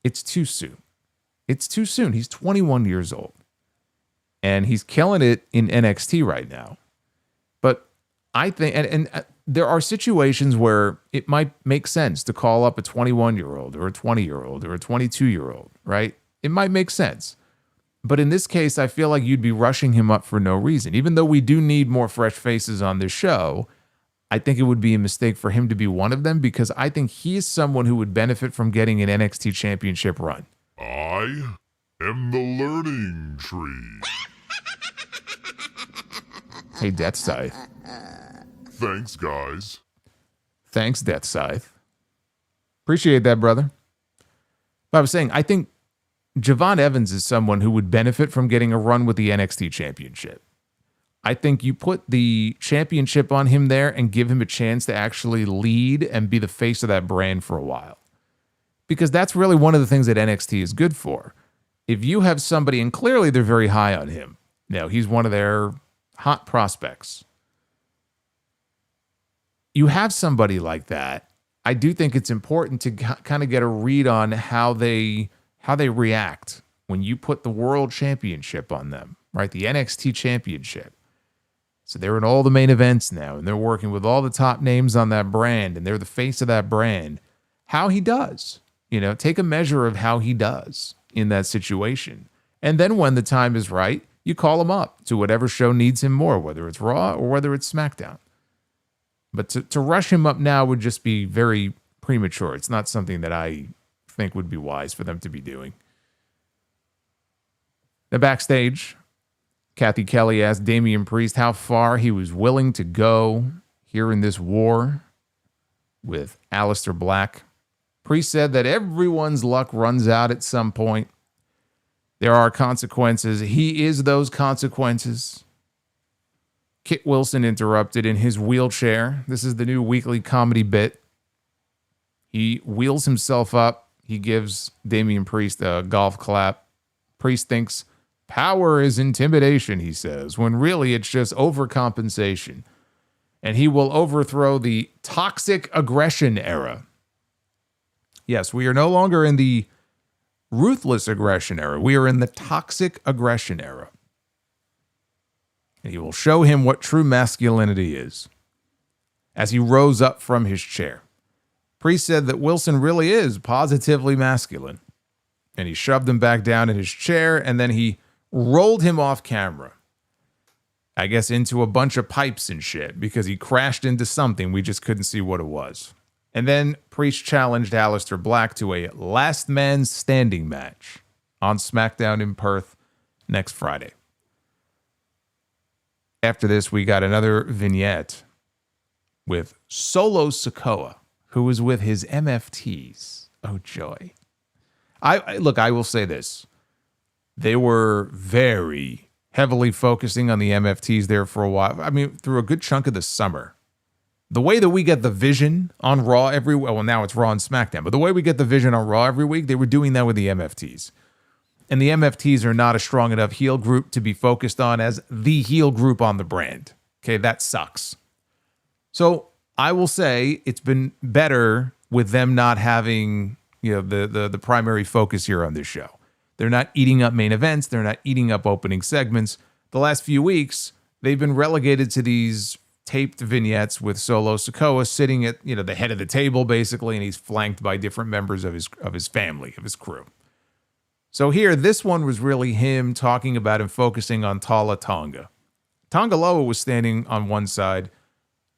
It's too soon. It's too soon. He's 21 years old. And he's killing it in NXT right now. But I think, and there are situations where it might make sense to call up a 21-year-old or a 20-year-old or a 22-year-old, right? It might make sense. But in this case, I feel like you'd be rushing him up for no reason. Even though we do need more fresh faces on this show, I think it would be a mistake for him to be one of them, because I think he is someone who would benefit from getting an NXT championship run. I am the learning tree. Hey, Death Scythe. Thanks, guys. Thanks, Death Scythe. Appreciate that, brother. But I was saying, I think Javon Evans is someone who would benefit from getting a run with the NXT championship. I think you put the championship on him there and give him a chance to actually lead and be the face of that brand for a while. Because that's really one of the things that NXT is good for. If you have somebody, and clearly they're very high on him. Now, he's one of their hot prospects. You have somebody like that, I do think it's important to kind of get a read on how they react when you put the world championship on them, right? The NXT championship. So they're in all the main events now, and they're working with all the top names on that brand, and they're the face of that brand. How he does, you know, take a measure of how he does in that situation. And then when the time is right, you call him up to whatever show needs him more, whether it's Raw or whether it's SmackDown. But to rush him up now would just be very premature. It's not something that I think would be wise for them to be doing. Now, backstage, Kathy Kelly asked Damian Priest how far he was willing to go here in this war with Aleister Black. Priest said that everyone's luck runs out at some point. There are consequences. He is those consequences. Kit Wilson interrupted in his wheelchair. This is the new weekly comedy bit. He wheels himself up. He gives Damian Priest a golf clap. Priest thinks power is intimidation, he says, when really it's just overcompensation. And he will overthrow the toxic aggression era. Yes, we are no longer in the ruthless aggression era. We are in the toxic aggression era. And he will show him what true masculinity is. As he rose up from his chair, Priest said that Wilson really is positively masculine. And he shoved him back down in his chair, and then he rolled him off camera. I guess into a bunch of pipes and shit, because he crashed into something. We just couldn't see what it was. And then Priest challenged Aleister Black to a last man standing match on SmackDown in Perth next Friday. After this, we got another vignette with Solo Sikoa, who was with his MFTs. Oh, joy. I will say this. They were very heavily focusing on the MFTs there for a while. I mean, through a good chunk of the summer. The way that we get the Vision on Raw every week, well, now it's Raw and SmackDown, but the way we get the Vision on Raw every week, they were doing that with the MFTs. And the MFTs are not a strong enough heel group to be focused on as the heel group on the brand. Okay, that sucks. So I will say it's been better with them not having, you know, the primary focus here on this show. They're not eating up main events. They're not eating up opening segments. The last few weeks, they've been relegated to these taped vignettes with Solo Sikoa sitting at, the head of the table, basically, and he's flanked by different members of his family, of his crew. So here, this one was really him talking about and focusing on Tala Tonga. Tongaloa was standing on one side.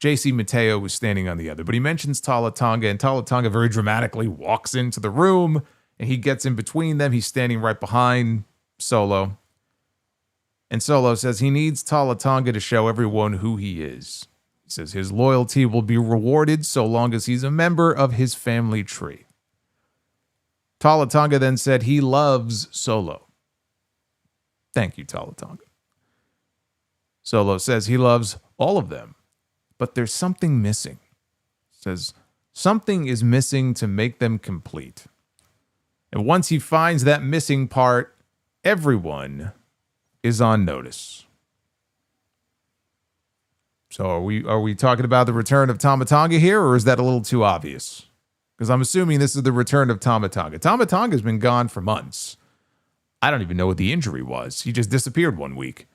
JC Mateo was standing on the other. But he mentions Tala Tonga, and Tala Tonga very dramatically walks into the room, and he gets in between them. He's standing right behind Solo. And Solo says he needs Tala Tonga to show everyone who he is. He says his loyalty will be rewarded so long as he's a member of his family tree. Tala Tonga then said he loves Solo. Thank you, Tala Tonga. Solo says he loves all of them, but there's something missing. Says something is missing to make them complete. And once he finds that missing part, everyone is on notice. So are we talking about the return of Tama Tonga here, or is that a little too obvious? Because I'm assuming this is the return of Tama Tonga. Tama Tonga's been gone for months. I don't even know what the injury was. He just disappeared one week.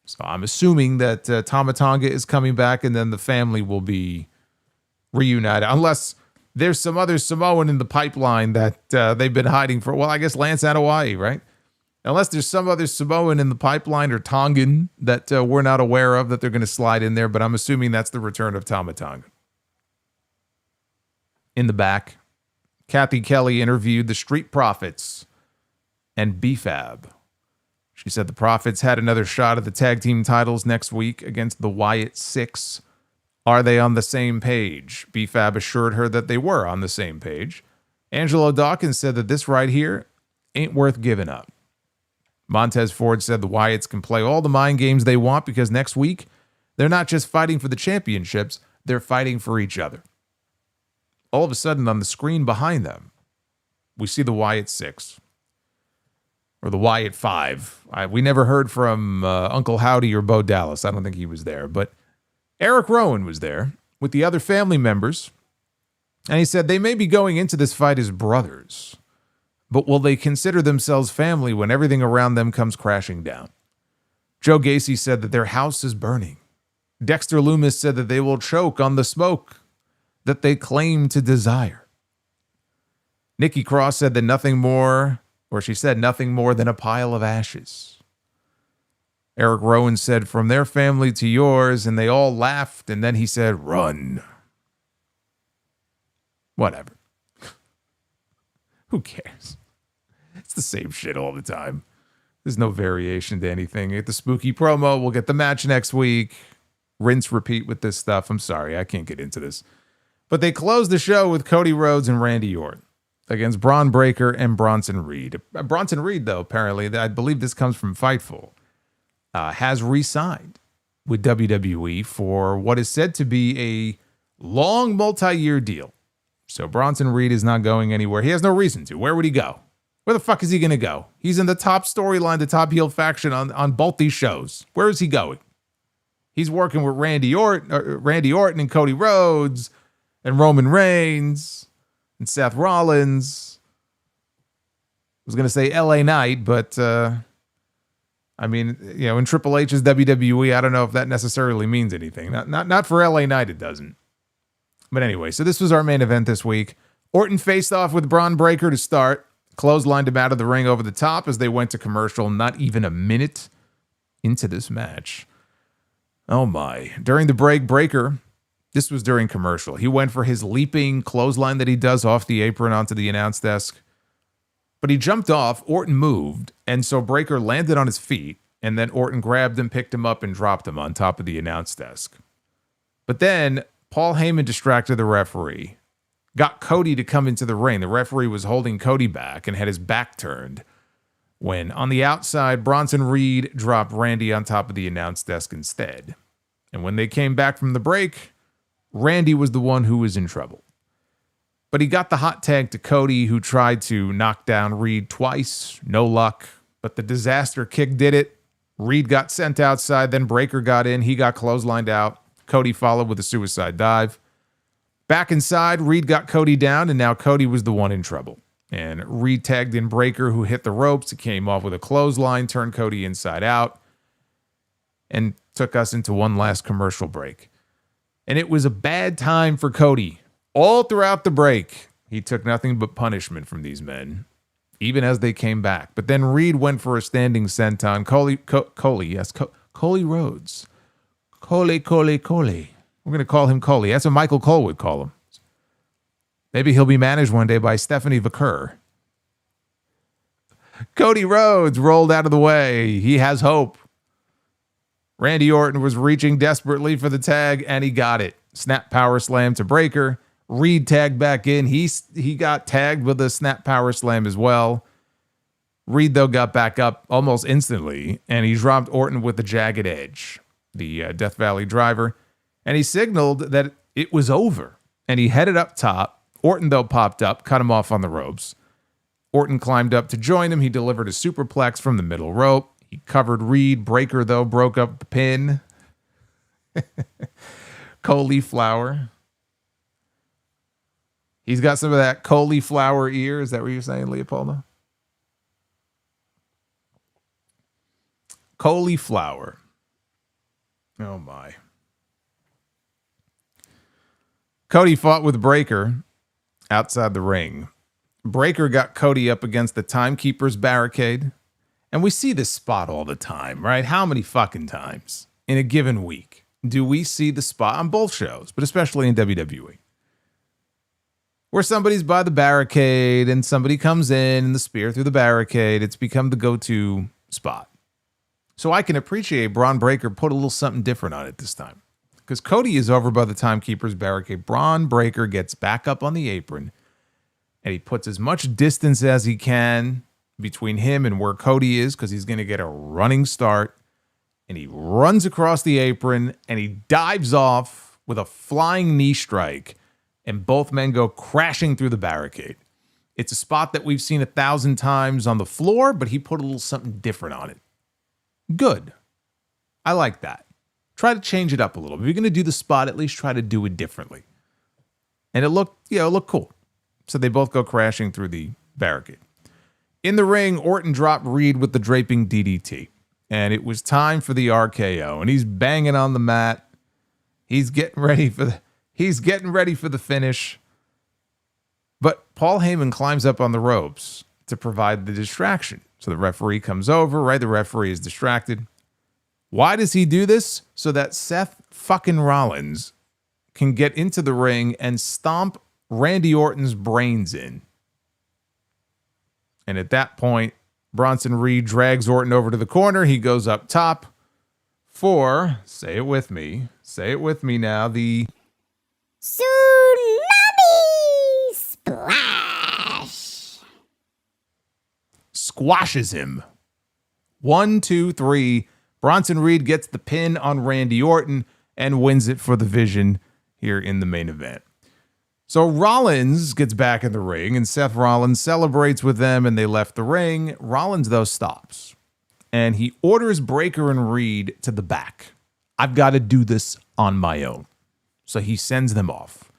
So I'm assuming that Tama Tonga is coming back, and then the family will be reunited. Unless there's some other Samoan in the pipeline that they've been hiding for. Well, I guess Lance out of Hawaii, right? Unless there's some other Samoan in the pipeline or Tongan that we're not aware of that they're going to slide in there. But I'm assuming that's the return of Tama Tonga. In the back, Kathy Kelly interviewed the Street Profits and B-Fab. She said the Profits had another shot at the tag team titles next week against the Wyatt Six. Are they on the same page? B-Fab assured her that they were on the same page. Angelo Dawkins said that this right here ain't worth giving up. Montez Ford said the Wyatts can play all the mind games they want because next week, they're not just fighting for the championships, they're fighting for each other. All of a sudden, on the screen behind them, we see the Wyatt Six. Or the Wyatt Five. We never heard from Uncle Howdy or Bo Dallas. I don't think he was there. But Eric Rowan was there with the other family members. And he said they may be going into this fight as brothers. But will they consider themselves family when everything around them comes crashing down? Joe Gacy said that their house is burning. Dexter Lumis said that they will choke on the smoke that they claim to desire. Nikki Cross said that nothing more than a pile of ashes. Eric Rowan said, from their family to yours, and they all laughed, and then he said, run. Whatever. Who cares? It's the same shit all the time. There's no variation to anything. Get the spooky promo. We'll get the match next week. Rinse, repeat with this stuff. I'm sorry, I can't get into this. But they closed the show with Cody Rhodes and Randy Orton against Bron Breakker and Bronson Reed. Bronson Reed, though, apparently, I believe this comes from Fightful, has re-signed with WWE for what is said to be a long multi-year deal. So Bronson Reed is not going anywhere. He has no reason to. Where would he go? Where the fuck is he going to go? He's in the top storyline, the top heel faction on both these shows. Where is he going? He's working with Randy Orton and Cody Rhodes and Roman Reigns and Seth Rollins. I was going to say LA Knight, but in Triple H's WWE, I don't know if that necessarily means anything. Not for LA Knight, it doesn't. But anyway, so this was our main event this week. Orton faced off with Bron Breakker to start. Clotheslined him out of the ring over the top as they went to commercial, not even a minute into this match. Oh my. During the break, Breakker, this was during commercial, he went for his leaping clothesline that he does off the apron onto the announce desk. But he jumped off, Orton moved, and so Breakker landed on his feet, and then Orton grabbed him, picked him up, and dropped him on top of the announce desk. But then Paul Heyman distracted the referee, got Cody to come into the ring. The referee was holding Cody back and had his back turned when, on the outside, Bronson Reed dropped Randy on top of the announce desk instead. And when they came back from the break, Randy was the one who was in trouble. But he got the hot tag to Cody, who tried to knock down Reed twice. No luck. But the disaster kick did it. Reed got sent outside. Then Breakker got in. He got clotheslined out. Cody followed with a suicide dive. Back inside, Reed got Cody down, and now Cody was the one in trouble. And Reed tagged in Breakker, who hit the ropes. He came off with a clothesline, turned Cody inside out, and took us into one last commercial break. And it was a bad time for Cody. All throughout the break, he took nothing but punishment from these men, even as they came back. But then Reed went for a standing senton. Coley Rhodes. Coley. We're going to call him Coley. That's what Michael Cole would call him. Maybe he'll be managed one day by Stephanie Vaquer. Cody Rhodes rolled out of the way. He has hope. Randy Orton was reaching desperately for the tag, and he got it. Snap power slam to Breaker. Reed tagged back in. He got tagged with a snap power slam as well. Reed, though, got back up almost instantly, and he dropped Orton with the jagged edge, the Death Valley driver, and he signaled that it was over, and he headed up top. Orton, though, popped up, cut him off on the ropes. Orton climbed up to join him. He delivered a superplex from the middle rope. He covered Reed. Breaker, though, broke up the pin. Cauliflower. He's got some of that cauliflower ear. Is that what you're saying, Leopoldo? Cauliflower. Oh, my. Cody fought with Breaker outside the ring. Breaker got Cody up against the Timekeeper's barricade. And we see this spot all the time, right? How many fucking times in a given week do we see the spot on both shows, but especially in WWE, where somebody's by the barricade and somebody comes in and the spear through the barricade? It's become the go-to spot. So I can appreciate Bron Breaker put a little something different on it this time. Because Cody is over by the Timekeeper's barricade. Bron Breaker gets back up on the apron and he puts as much distance as he can between him and where Cody is, because he's going to get a running start. And he runs across the apron and he dives off with a flying knee strike. And both men go crashing through the barricade. It's a spot that we've seen 1,000 times on the floor, but he put a little something different on it. Good. I like that. Try to change it up a little. If you're going to do the spot, at least try to do it differently. And it looked cool. So they both go crashing through the barricade. In the ring, Orton dropped Reed with the draping DDT. And it was time for the RKO. And he's banging on the mat. He's getting ready for the finish. But Paul Heyman climbs up on the ropes to provide the distraction. So the referee comes over, right? The referee is distracted. Why does he do this? So that Seth fucking Rollins can get into the ring and stomp Randy Orton's brains in. And at that point, Bronson Reed drags Orton over to the corner. He goes up top for, say it with me now, the Tsunami Splash. Squashes him. 1, 2, 3. Bronson Reed gets the pin on Randy Orton and wins it for the Vision here in the main event. So Rollins gets back in the ring and Seth Rollins celebrates with them and they left the ring. Rollins, though, stops and he orders Breaker and Reed to the back. I've got to do this on my own. So he sends them off.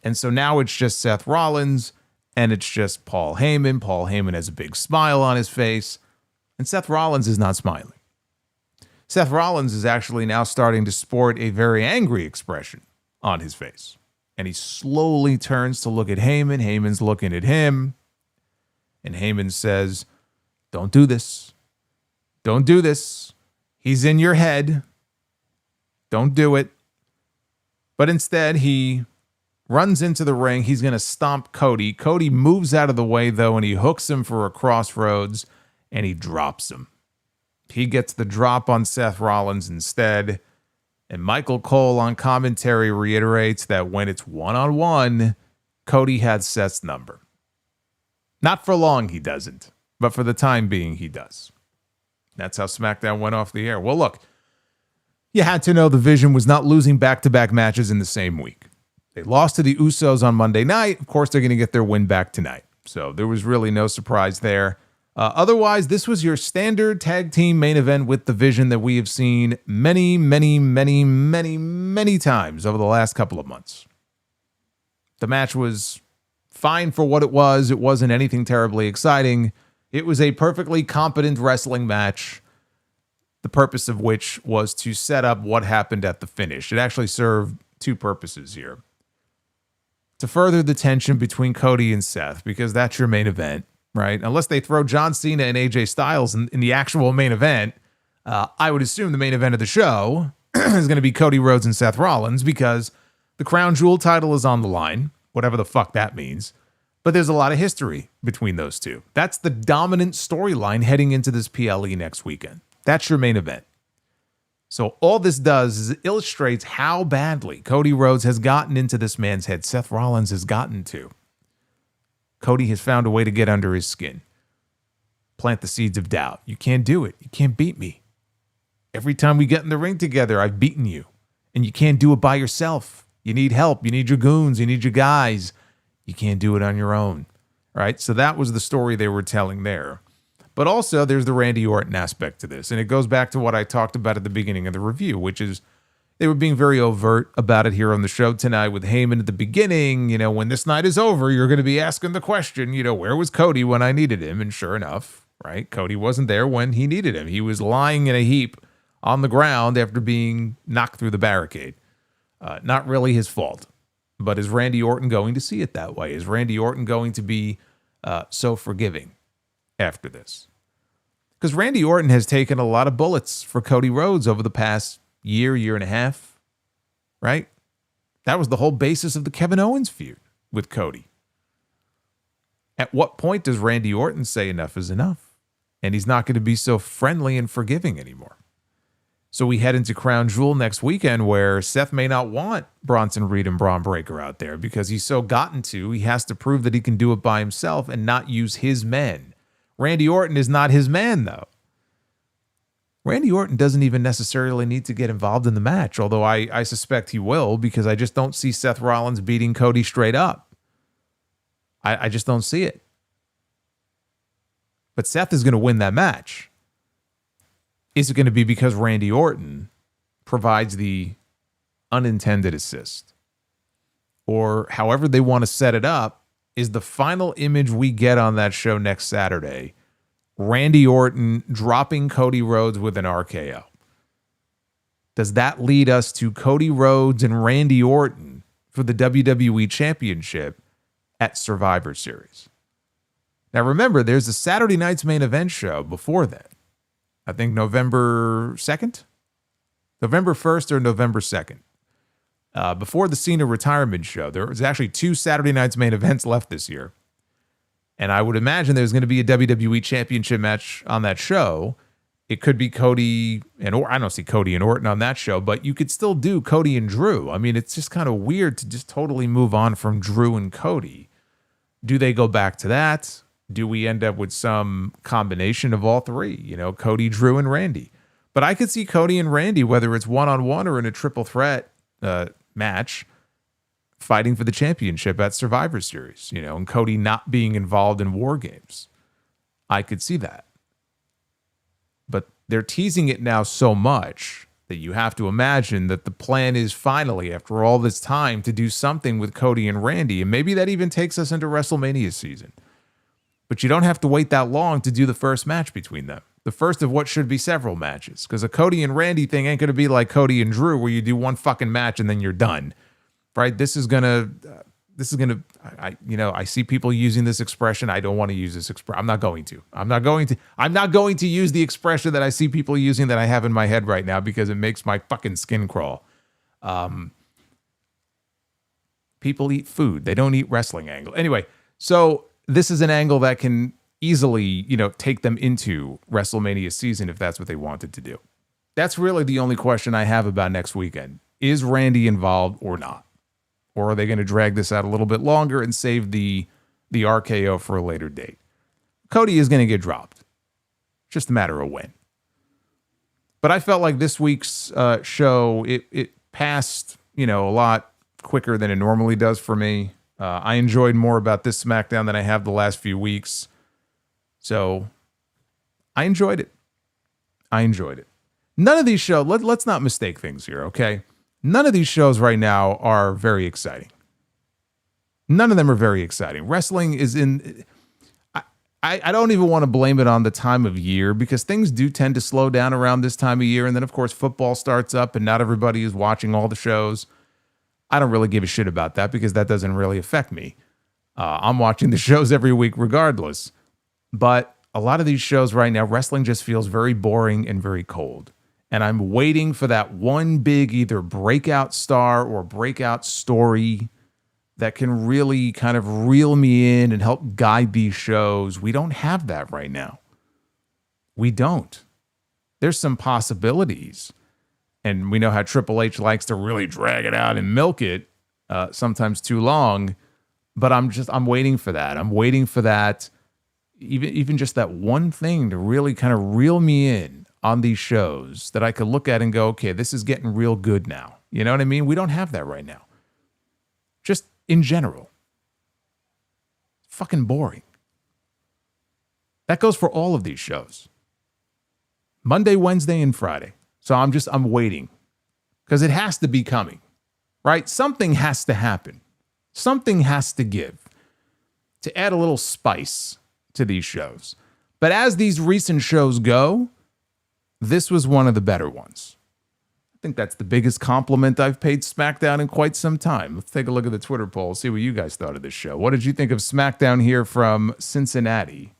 And so now it's just Seth Rollins and it's just Paul Heyman. Paul Heyman has a big smile on his face and Seth Rollins is not smiling. Seth Rollins is actually now starting to sport a very angry expression on his face. And he slowly turns to look at Heyman. Heyman's looking at him. And Heyman says, "Don't do this. Don't do this. He's in your head. Don't do it." But instead, he runs into the ring. He's going to stomp Cody. Cody moves out of the way, though, and he hooks him for a crossroads, and he drops him. He gets the drop on Seth Rollins instead. And Michael Cole on commentary reiterates that when it's one-on-one, Cody had Seth's number. Not for long, he doesn't. But for the time being, he does. That's how SmackDown went off the air. Well, look, you had to know the Vision was not losing back-to-back matches in the same week. They lost to the Usos on Monday night. Of course, they're going to get their win back tonight. So there was really no surprise there. Otherwise, this was your standard tag team main event with the Vision that we have seen many, many, many, many, many times over the last couple of months. The match was fine for what it was. It wasn't anything terribly exciting. It was a perfectly competent wrestling match, the purpose of which was to set up what happened at the finish. It actually served two purposes here. To further the tension between Cody and Seth, because that's your main event, right? Unless they throw John Cena and AJ Styles in the actual main event, I would assume the main event of the show is going to be Cody Rhodes and Seth Rollins, because the Crown Jewel title is on the line, whatever the fuck that means. But there's a lot of history between those two. That's the dominant storyline heading into this PLE next weekend. That's your main event. So all this does is it illustrates how badly Cody Rhodes has gotten into this man's head. Seth Rollins has gotten to. Cody has found a way to get under his skin. Plant the seeds of doubt. You can't do it. You can't beat me. Every time we get in the ring together, I've beaten you. And you can't do it by yourself. You need help. You need your goons. You need your guys. You can't do it on your own. Right? So that was the story they were telling there. But also, there's the Randy Orton aspect to this. And it goes back to what I talked about at the beginning of the review, which is they were being very overt about it here on the show tonight with Heyman at the beginning. You know, when this night is over, you're going to be asking the question, you know, where was Cody when I needed him? And sure enough, right, Cody wasn't there when he needed him. He was lying in a heap on the ground after being knocked through the barricade. Not really his fault. But is Randy Orton going to see it that way? Is Randy Orton going to be so forgiving after this? Because Randy Orton has taken a lot of bullets for Cody Rhodes over the past year and a half, right? That was the whole basis of the Kevin Owens feud with Cody. At what point does Randy Orton say enough is enough? And he's not going to be so friendly and forgiving anymore. So we head into Crown Jewel next weekend, where Seth may not want Bronson Reed and Braun Breaker out there because he's so gotten to, he has to prove that he can do it by himself and not use his men. Randy Orton is not his man, though. Randy Orton doesn't even necessarily need to get involved in the match, although I suspect he will, because I just don't see Seth Rollins beating Cody straight up. I just don't see it. But Seth is going to win that match. Is it going to be because Randy Orton provides the unintended assist? Or however they want to set it up, is the final image we get on that show next Saturday Randy Orton dropping Cody Rhodes with an RKO? Does that lead us to Cody Rhodes and Randy Orton for the WWE Championship at Survivor Series? Now remember, there's a Saturday night's main event show before that. I think November 2nd? November 1st or November 2nd. Before the Cena retirement show, there was actually 2 Saturday night's main events left this year. And I would imagine there's going to be a WWE Championship match on that show. It could be Cody and Orton. I don't see Cody and Orton on that show, but you could still do Cody and Drew. I mean, it's just kind of weird to just totally move on from Drew and Cody. Do they go back to that? Do we end up with some combination of all three? You know, Cody, Drew, and Randy. But I could see Cody and Randy, whether it's one-on-one or in a triple threat match, fighting for the championship at Survivor Series, you know, and Cody not being involved in War Games. I could see that. But they're teasing it now so much that you have to imagine that the plan is finally, after all this time, to do something with Cody and Randy. And maybe that even takes us into WrestleMania season. But you don't have to wait that long to do the first match between them. The first of what should be several matches. Because a Cody and Randy thing ain't going to be like Cody and Drew, where you do one fucking match and then you're done. Right? This is going to, I see people using this expression. I don't want to use this expression. I'm not going to use the expression that I see people using that I have in my head right now, because it makes my fucking skin crawl. People eat food. They don't eat wrestling angle. Anyway, so this is an angle that can easily, you know, take them into WrestleMania season if that's what they wanted to do. That's really the only question I have about next weekend. Is Randy involved or not? Or are they going to drag this out a little bit longer and save the RKO for a later date? Cody is going to get dropped. Just a matter of when. But I felt like this week's show, it passed, you know, a lot quicker than it normally does for me. I enjoyed more about this SmackDown than I have the last few weeks. So I enjoyed it. None of these shows, let's not mistake things here, okay? None of these shows right now are very exciting. None of them are very exciting. Wrestling is in... I don't even want to blame it on the time of year, because things do tend to slow down around this time of year. And then, of course, football starts up and not everybody is watching all the shows. I don't really give a shit about that because that doesn't really affect me. I'm watching the shows every week regardless. But a lot of these shows right now, wrestling just feels very boring and very cold. And I'm waiting for that one big either breakout star or breakout story that can really kind of reel me in and help guide these shows. We don't have that right now. We don't. There's some possibilities. And we know how Triple H likes to really drag it out and milk it, sometimes too long. But I'm waiting for that. I'm waiting for that, even just that one thing to really kind of reel me in on these shows that I could look at and go, okay, this is getting real good now. You know what I mean? We don't have that right now. Just in general. Fucking boring. That goes for all of these shows. Monday, Wednesday, and Friday. So I'm waiting. Because it has to be coming. Right? Something has to happen. Something has to give. To add a little spice to these shows. But as these recent shows go, this was one of the better ones. I think that's the biggest compliment I've paid SmackDown in quite some time. Let's take a look at the Twitter poll, see what you guys thought of this show. What did you think of SmackDown here from Cincinnati?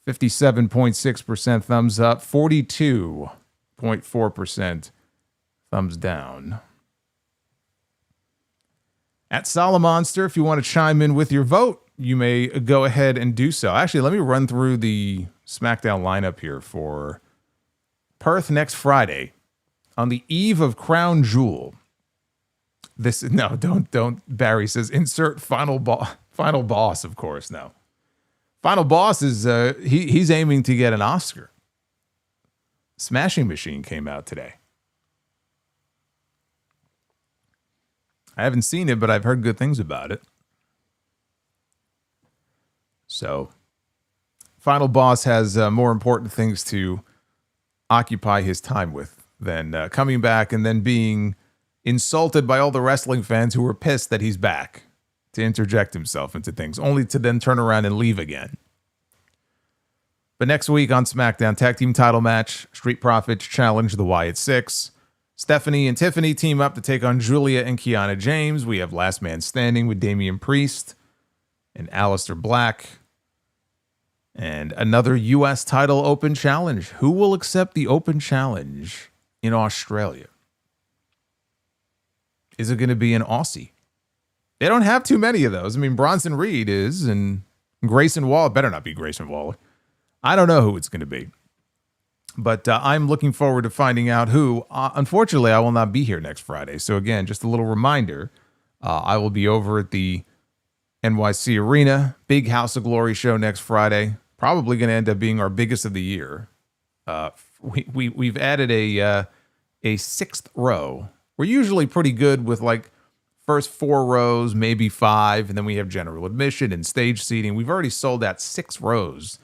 57.6% thumbs up, 42.4% thumbs down. At Solomonster, if you want to chime in with your vote, you may go ahead and do so. Actually, let me run through the SmackDown lineup here for Perth next Friday on the eve of Crown Jewel. Don't. Barry says insert final boss, of course. No. Final Boss is he's aiming to get an Oscar. Smashing Machine came out today. I haven't seen it, but I've heard good things about it. So, Final Boss has more important things to occupy his time with than coming back and then being insulted by all the wrestling fans who were pissed that he's back to interject himself into things, only to then turn around and leave again. But next week on SmackDown, tag team title match, Street Profits challenge the Wyatt Six. Stephanie and Tiffany team up to take on Julia and Kiana James. We have Last Man Standing with Damian Priest and Aleister Black. And another U.S. title open challenge. Who will accept the open challenge in Australia? Is it going to be an Aussie? They don't have too many of those. I mean, Bronson Reed is, and Grayson Waller. Better not be Grayson Waller. I don't know who it's going to be. But I'm looking forward to finding out who. Unfortunately, I will not be here next Friday. So again, just a little reminder. I will be over at the NYC Arena. Big House of Glory show next Friday. Probably going to end up being our biggest of the year. We've added a sixth row. We're usually pretty good with like first 4 rows, maybe 5, and then we have general admission and stage seating. We've already sold out 6 rows,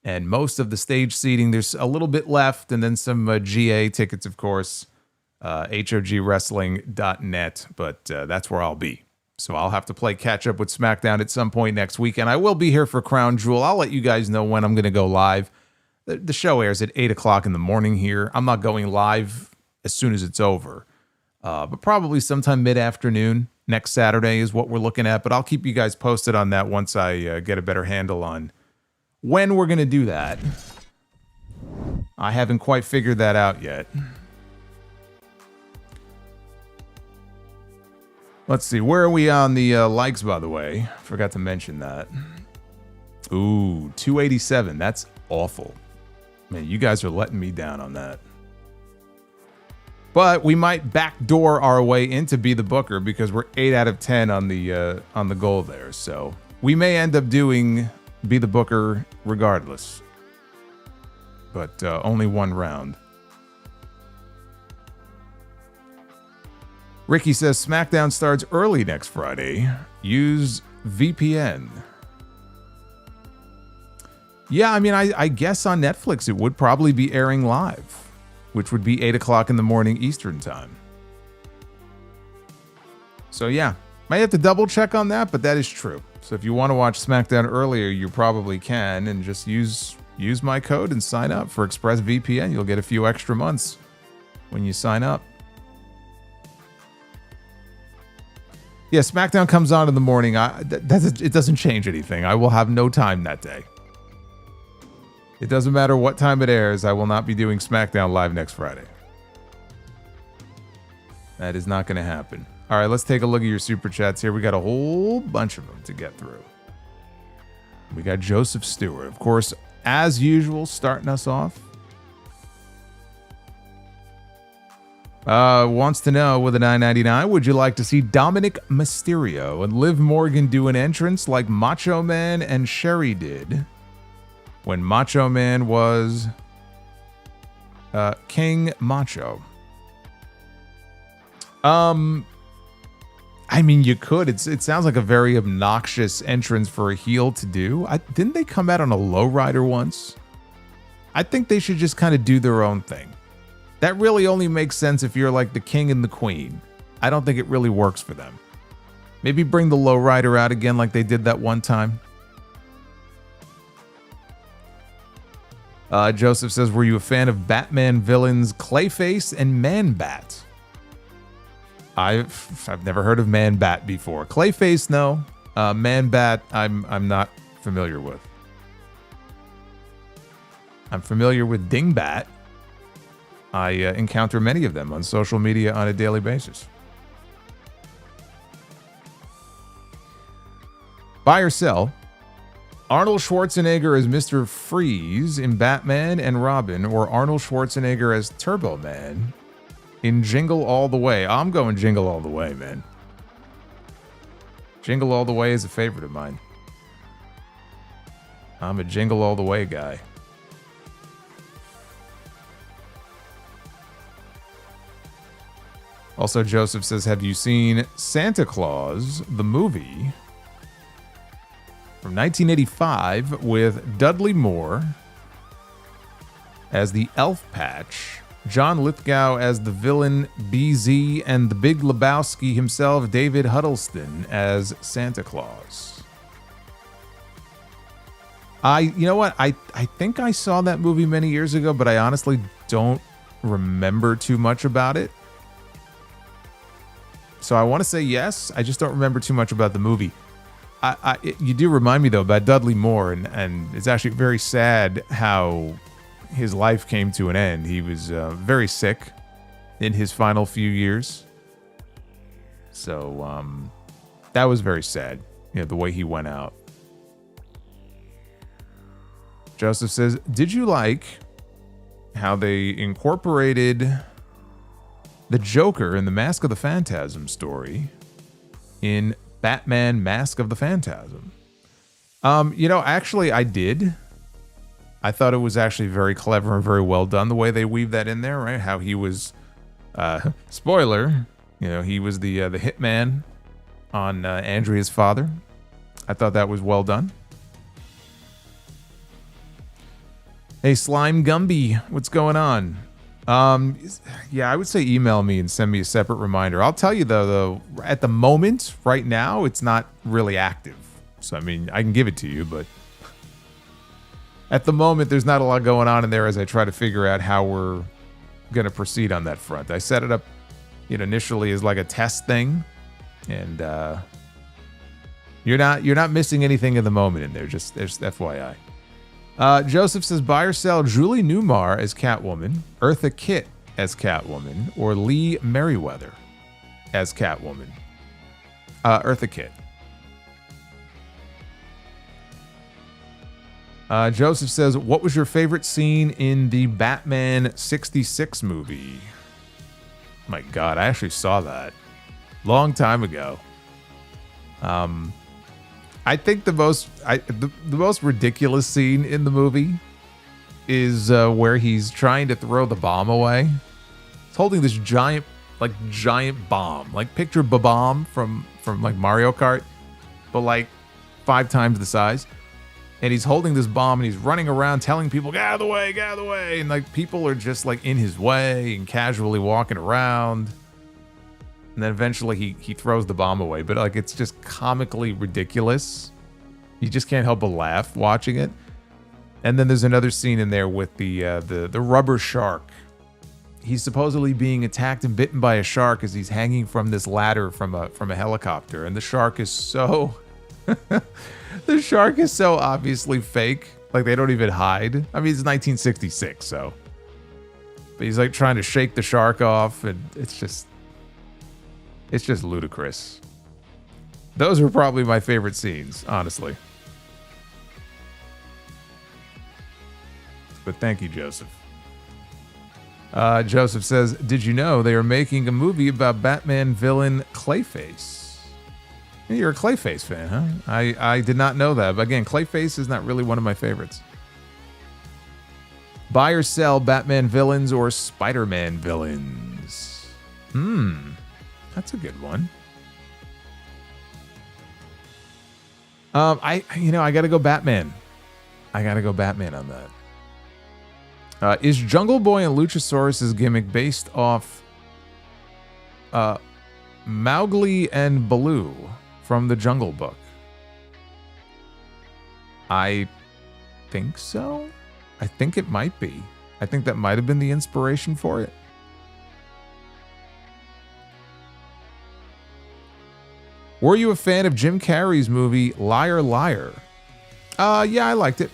and most of the stage seating, there's a little bit left, and then some GA tickets, of course, hogwrestling.net, but that's where I'll be. So I'll have to play catch up with SmackDown at some point next week, and I will be here for Crown Jewel. I'll let you guys know when I'm going to go live. The show airs at 8 o'clock in the morning here. I'm not going live as soon as it's over. But probably sometime mid-afternoon next Saturday is what we're looking at. But I'll keep you guys posted on that once I get a better handle on when we're going to do that. I haven't quite figured that out yet. Let's see. Where are we on the likes, by the way? Forgot to mention that. Ooh, 287. That's awful. Man, you guys are letting me down on that. But we might backdoor our way into Be the Booker because we're 8 out of 10 on the goal there. So we may end up doing Be the Booker regardless. But only one round. Ricky says SmackDown starts early next Friday. Use VPN. Yeah, I mean, I guess on Netflix it would probably be airing live, which would be 8 o'clock in the morning Eastern time. So yeah, might have to double check on that, but that is true. So if you want to watch SmackDown earlier, you probably can, and just use my code and sign up for ExpressVPN. You'll get a few extra months when you sign up. Yeah, SmackDown comes on in the morning. It doesn't change anything. I will have no time that day. It doesn't matter what time it airs. I will not be doing SmackDown live next Friday. That is not going to happen. All right, let's take a look at your super chats here. We got a whole bunch of them to get through. We got Joseph Stewart, of course, as usual, starting us off. Wants to know with a $9.99, would you like to see Dominic Mysterio and Liv Morgan do an entrance like Macho Man and Sherry did when Macho Man was King Macho? I mean, you could. It sounds like a very obnoxious entrance for a heel to do. Didn't they come out on a lowrider once? I think they should just kind of do their own thing. That really only makes sense if you're like the king and the queen. I don't think it really works for them. Maybe bring the lowrider out again like they did that one time. Joseph says, were you a fan of Batman villains Clayface and Man-Bat? I've never heard of Man-Bat before. Clayface, no. Man-Bat, I'm not familiar with. I'm familiar with Dingbat. I encounter many of them on social media on a daily basis. Buy or sell. Arnold Schwarzenegger as Mr. Freeze in Batman and Robin, or Arnold Schwarzenegger as Turbo Man in Jingle All the Way. I'm going Jingle All the Way, man. Jingle All the Way is a favorite of mine. I'm a Jingle All the Way guy. Also, Joseph says, have you seen Santa Claus, the movie from 1985 with Dudley Moore as the Elf Patch, John Lithgow as the villain BZ, and the Big Lebowski himself, David Huddleston, as Santa Claus? You know what? I think I saw that movie many years ago, but I honestly don't remember too much about it. So I want to say yes. I just don't remember too much about the movie. You do remind me, though, about Dudley Moore, and it's actually very sad how his life came to an end. He was very sick in his final few years. So that was very sad, the way he went out. Joseph says, did you like how they incorporated the Joker in the Mask of the Phantasm story in Batman Mask of the Phantasm? Actually, I did. I thought it was actually very clever and very well done the way they weave that in there, right? How he was, spoiler, he was the hitman on Andrea's father. I thought that was well done. Hey, Slime Gumby, what's going on? Yeah, I would say email me and send me a separate reminder. I'll tell you though, at the moment, right now, it's not really active. So, I mean, I can give it to you, but at the moment, there's not a lot going on in there as I try to figure out how we're going to proceed on that front. I set it up, initially as like a test thing, and you're not missing anything at the moment in there. Just FYI. Joseph says, buy or sell Julie Newmar as Catwoman, Eartha Kitt as Catwoman, or Lee Merriweather as Catwoman. Eartha Kitt. Joseph says, what was your favorite scene in the Batman 66 movie? My God, I actually saw that long time ago. I think the most ridiculous scene in the movie is where he's trying to throw the bomb away. He's holding this giant bomb. Like picture Ba-Bomb from like Mario Kart, but like 5 times the size. And he's holding this bomb and he's running around telling people, get out of the way, get out of the way. And like people are just like in his way and casually walking around. And then eventually he throws the bomb away. But like it's just comically ridiculous. You just can't help but laugh watching it. And then there's another scene in there with the rubber shark he's supposedly being attacked and bitten by a shark as he's hanging from this ladder from a helicopter, and the shark is so the shark is so obviously fake. Like, they don't even hide. I mean, it's 1966, so. But he's like trying to shake the shark off, and it's just ludicrous. Those were probably my favorite scenes, honestly. But thank you, Joseph. Joseph says, did you know they are making a movie about Batman villain Clayface? You're a Clayface fan, huh? I did not know that. But again, Clayface is not really one of my favorites. Buy or sell Batman villains or Spider-Man villains? That's a good one. I gotta go Batman. I gotta go Batman on that. Is Jungle Boy and Luchasaurus' gimmick based off Mowgli and Baloo from the Jungle Book? I think so. I think it might be. I think that might have been the inspiration for it. Were you a fan of Jim Carrey's movie Liar Liar? Yeah, I liked it.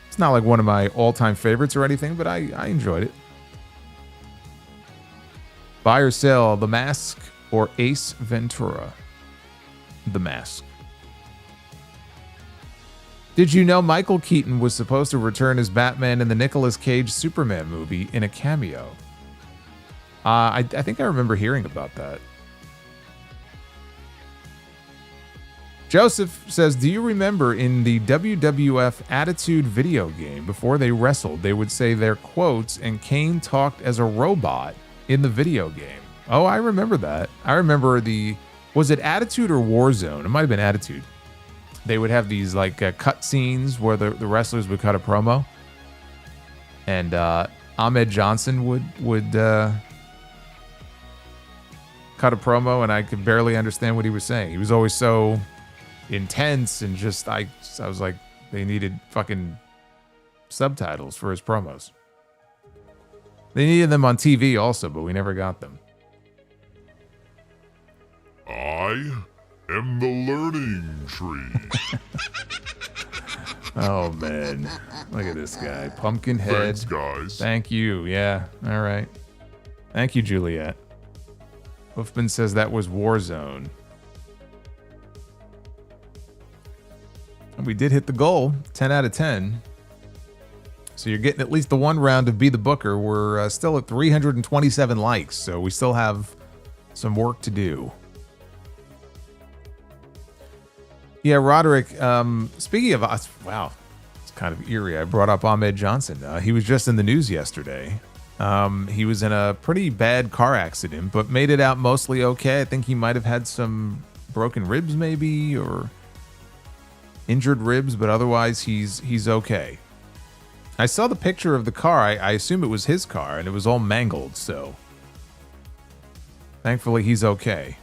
It's not like one of my all-time favorites or anything, but I enjoyed it. Buy or sell The Mask or Ace Ventura? The Mask. Did you know Michael Keaton was supposed to return as Batman in the Nicolas Cage Superman movie in a cameo? I think I remember hearing about that. Joseph says, do you remember in the WWF Attitude video game, before they wrestled, they would say their quotes and Kane talked as a robot in the video game? Oh, I remember that. I remember was it Attitude or Warzone? It might have been Attitude. They would have these like cut scenes where the wrestlers would cut a promo. And Ahmed Johnson would cut a promo, and I could barely understand what he was saying. He was always so intense, and just I was like, they needed fucking subtitles for his promos. They needed them on TV also, but we never got them. I am the learning tree. Oh man, look at this guy, Pumpkinhead. Thanks, guys. Thank you. Yeah, all right. Thank you, Juliet. Wolfman says that was Warzone. And we did hit the goal, 10 out of 10. So you're getting at least the one round of Be the Booker. We're still at 327 likes, so we still have some work to do. Yeah, Roderick, speaking of us, wow, it's kind of eerie. I brought up Ahmed Johnson. He was just in the news yesterday. He was in a pretty bad car accident, but made it out mostly okay. I think he might have had some broken ribs maybe, or injured ribs, but otherwise he's okay. I saw the picture of the car. I assume it was his car, and it was all mangled, so thankfully he's okay.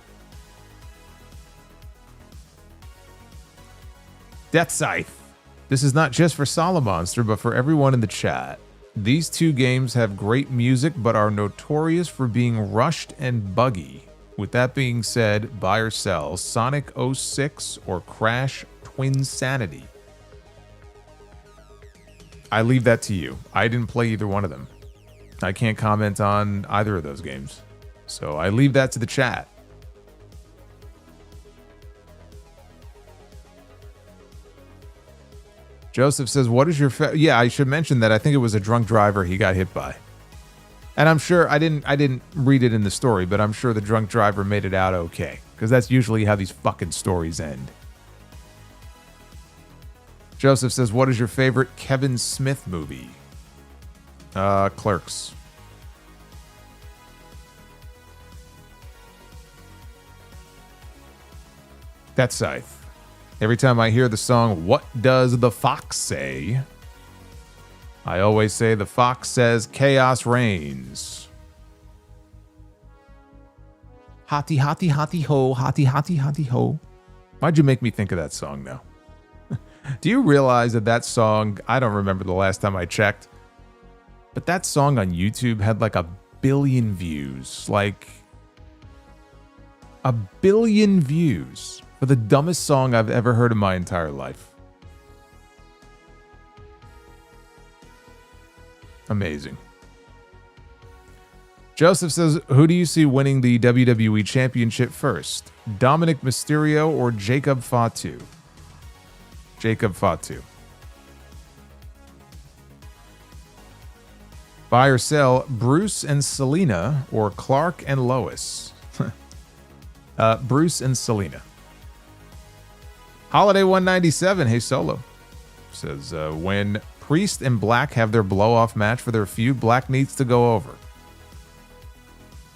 Death Scythe. This is not just for Solomonster, but for everyone in the chat. These two games have great music, but are notorious for being rushed and buggy. With that being said, buy or sell Sonic 06 or Crash Twinsanity? I leave that to you. I didn't play either one of them. I can't comment on either of those games. So I leave that to the chat. Joseph says, what is your yeah, I should mention that I think it was a drunk driver he got hit by. And I'm sure I didn't read it in the story, but I'm sure the drunk driver made it out okay, because that's usually how these fucking stories end. Joseph says, what is your favorite Kevin Smith movie? Clerks. That's Scythe. Every time I hear the song, What Does the Fox Say? I always say the fox says chaos reigns. Hotty, hotty, hotty ho, hotty, hotty, hotty ho. Why'd you make me think of that song now? Do you realize that song, I don't remember the last time I checked, But that song on YouTube had like 1 billion views. Like 1 billion views for the dumbest song I've ever heard in my entire life. Amazing. Joseph says, who do you see winning the WWE Championship first? Dominic Mysterio or Jacob Fatu? Jacob Fatu. Buy or sell, Bruce and Selena or Clark and Lois? Bruce and Selena. Holiday 197, hey Solo. Says, when Priest and Black have their blow-off match for their feud, Black needs to go over.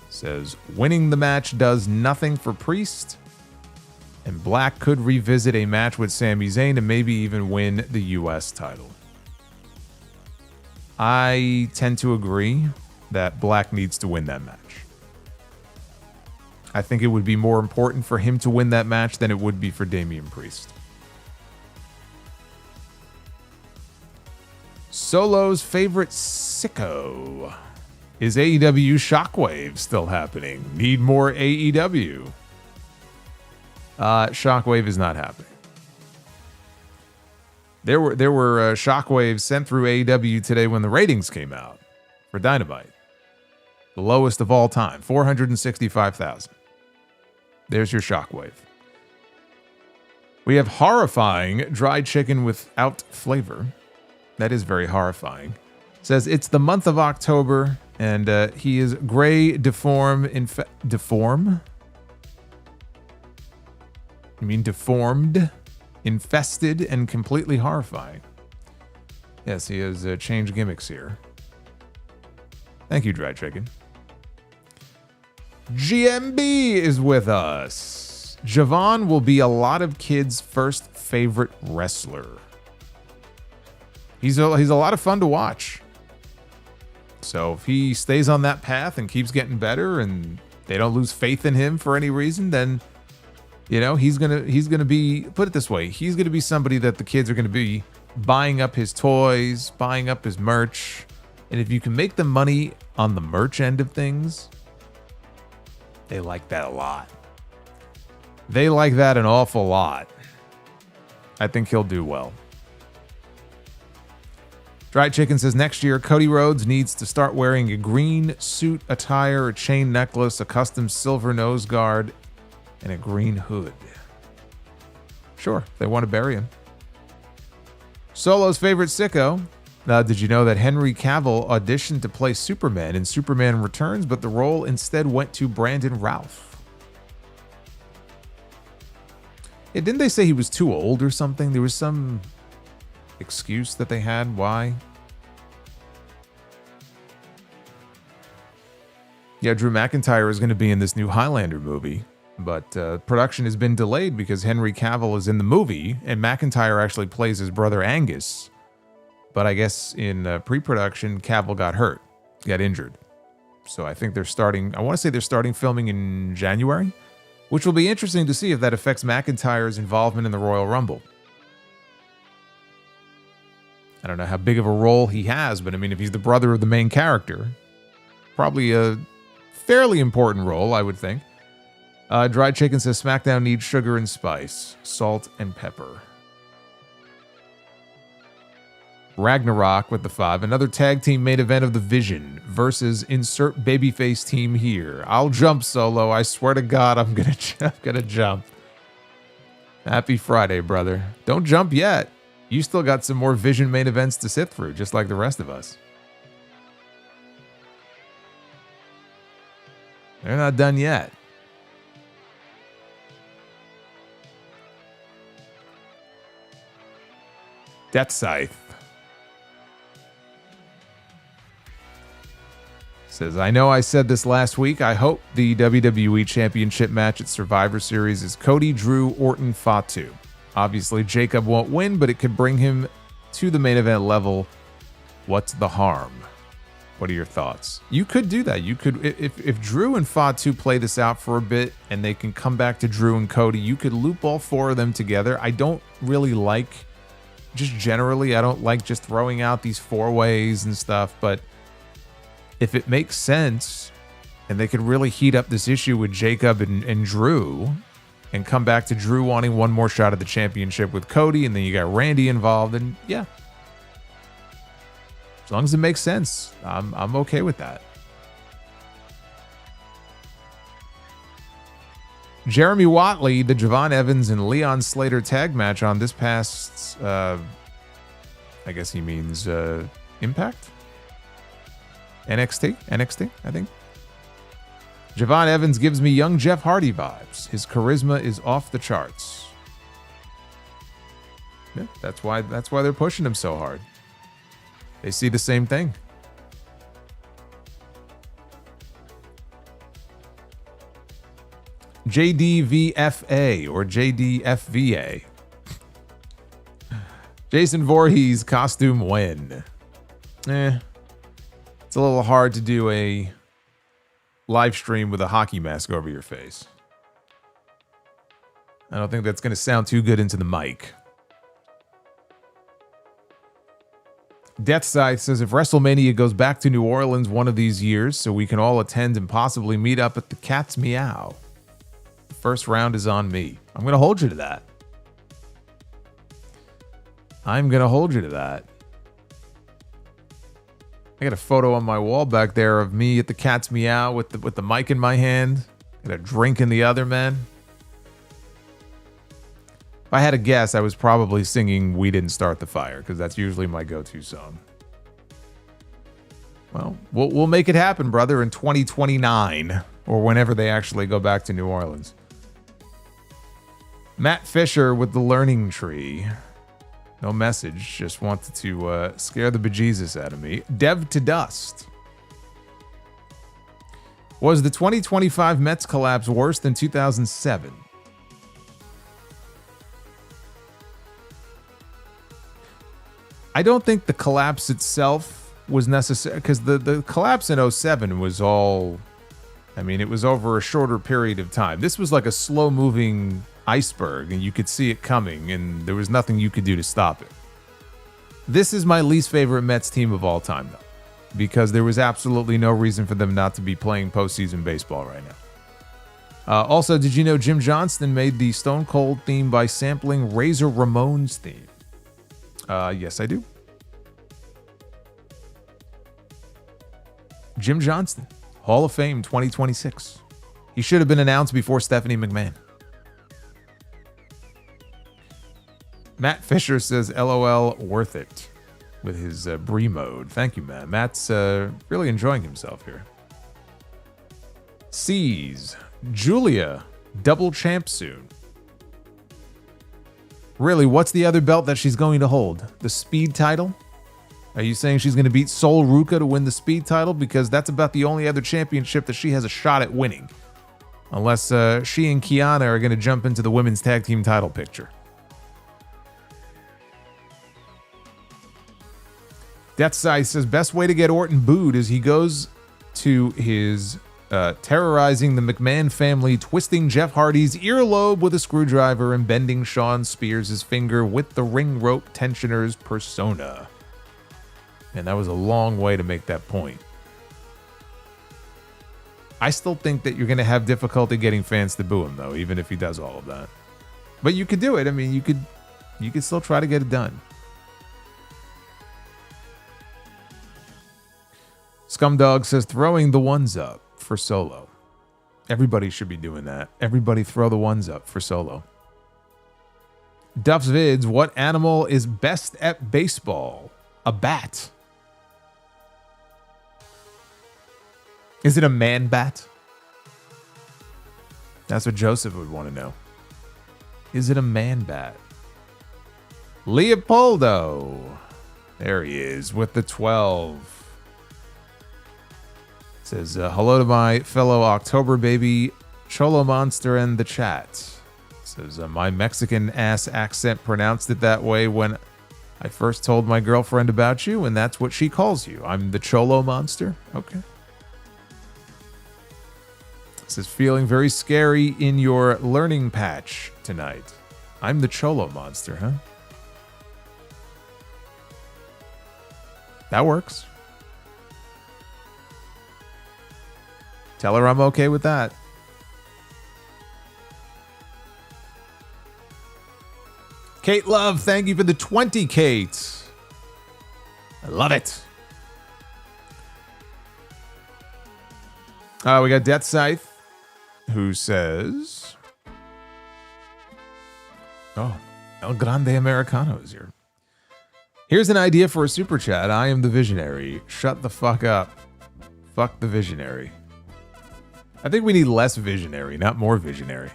Says, winning the match does nothing for Priest, and Black could revisit a match with Sami Zayn and maybe even win the US title. I tend to agree that Black needs to win that match. I think it would be more important for him to win that match than it would be for Damian Priest. Solo's favorite sicko. Is AEW Shockwave still happening? Need more AEW? Shockwave is not happening. There were shockwaves sent through AEW today when the ratings came out for Dynamite. The lowest of all time, 465,000. There's your shockwave. We have horrifying dried chicken without flavor. That is very horrifying. Says it's the month of October and he is gray, deform? You mean deformed? Infested and completely horrifying. Yes, he has changed gimmicks here. Thank you, Dry Chicken. GMB is with us. Javon will be a lot of kids' first favorite wrestler. He's a lot of fun to watch. So if he stays on that path and keeps getting better and they don't lose faith in him for any reason, then you know, he's gonna be, put it this way, he's gonna be somebody that the kids are gonna be buying up his toys, buying up his merch. And if you can make them money on the merch end of things, they like that a lot. They like that an awful lot. I think he'll do well. Dry Chicken says next year, Cody Rhodes needs to start wearing a green suit attire, a chain necklace, a custom silver nose guard, and a green hood. Sure, they want to bury him. Solo's favorite sicko. Did you know that Henry Cavill auditioned to play Superman in Superman Returns, but the role instead went to Brandon Routh? Yeah, didn't they say he was too old or something? There was some excuse that they had why. Yeah, Drew McIntyre is going to be in this new Highlander movie. But production has been delayed because Henry Cavill is in the movie and McIntyre actually plays his brother Angus. But I guess in pre-production, Cavill got hurt, got injured. So I think they're starting, I want to say they're starting filming in January, which will be interesting to see if that affects McIntyre's involvement in the Royal Rumble. I don't know how big of a role he has, but I mean, if he's the brother of the main character, probably a fairly important role, I would think. Dry Chicken says SmackDown needs sugar and spice, salt and pepper. Ragnarok with the 5. Another tag team main event of the Vision versus insert babyface team here. I'll jump, Solo. I swear to God, I'm gonna jump. Happy Friday, brother. Don't jump yet. You still got some more Vision main events to sift through, just like the rest of us. They're not done yet. Death Scythe says, I know I said this last week. I hope the WWE Championship match at Survivor Series is Cody, Drew, Orton, Fatu. Obviously, Jacob won't win, but it could bring him to the main event level. What's the harm? What are your thoughts? You could do that. You could, if Drew and Fatu play this out for a bit and they can come back to Drew and Cody, you could loop all 4 of them together. I don't really like, just generally, I don't like just throwing out these 4-ways and stuff, but if it makes sense and they could really heat up this issue with Jacob and Drew and come back to Drew wanting one more shot at the championship with Cody, and then you got Randy involved, and yeah. As long as it makes sense, I'm okay with that. Jeremy Watley, the Javon Evans and Leon Slater tag match on this past, I guess he means Impact? NXT, I think. Javon Evans gives me young Jeff Hardy vibes. His charisma is off the charts. Yeah, that's why they're pushing him so hard. They see the same thing. JDVFA or JDFVA. Jason Voorhees costume win. It's a little hard to do a live stream with a hockey mask over your face. I don't think that's going to sound too good into the mic. Deathscythe says, if WrestleMania goes back to New Orleans one of these years so we can all attend and possibly meet up at the Cat's Meow, the first round is on me. I'm going to hold you to that. I'm going to hold you to that. I got a photo on my wall back there of me at the Cat's Meow with the mic in my hand and a drink in the other, man. If I had to guess, I was probably singing We Didn't Start the Fire, because that's usually my go-to song. Well, we'll make it happen, brother, in 2029, or whenever they actually go back to New Orleans. Matt Fisher with the Learning Tree. No message, just wanted to scare the bejesus out of me. Dev to Dust. Was the 2025 Mets collapse worse than 2007? I don't think the collapse itself was necessary, because the collapse in 07 was all, I mean, it was over a shorter period of time. This was like a slow-moving iceberg, and you could see it coming, and there was nothing you could do to stop it. This is my least favorite Mets team of all time, though, because there was absolutely no reason for them not to be playing postseason baseball right now. Also, did you know Jim Johnston made the Stone Cold theme by sampling Razor Ramon's theme? Yes, I do. Jim Johnston, Hall of Fame 2026. He should have been announced before Stephanie McMahon. Matt Fisher says, LOL, worth it, with his Brie mode. Thank you, Matt. Matt's really enjoying himself here. C's, Julia, double champ soon. Really, what's the other belt that she's going to hold? The Speed title? Are you saying she's going to beat Sol Ruca to win the Speed title? Because that's about the only other championship that she has a shot at winning. Unless she and Kiana are going to jump into the women's tag team title picture. Deathscythe says, best way to get Orton booed is he goes to his terrorizing the McMahon family, twisting Jeff Hardy's earlobe with a screwdriver and bending Shawn Spears' finger with the ring rope tensioner's persona. And that was a long way to make that point. I still think that you're going to have difficulty getting fans to boo him, though, even if he does all of that. But you could do it. I mean, you could still try to get it done. Scumdog says, throwing the ones up for Solo. Everybody should be doing that. Everybody throw the ones up for Solo. Duff's Vids, what animal is best at baseball? A bat. Is it a man bat? That's what Joseph would want to know. Is it a man bat? Leopoldo. There he is with the 12. Says, hello to my fellow October baby, Solomonster in the chat. Says, my Mexican ass accent pronounced it that way when I first told my girlfriend about you, and that's what she calls you. I'm the Cholo Monster. Okay. Says, feeling very scary in your learning patch tonight. I'm the Cholo Monster, huh? That works. Tell her I'm okay with that. Kate Love, thank you for the 20, Kate. I love it. We got Death Scythe, who says, oh, El Grande Americano is here. Here's an idea for a super chat. I am the visionary. Shut the fuck up. Fuck the visionary. I think we need less visionary, not more visionary.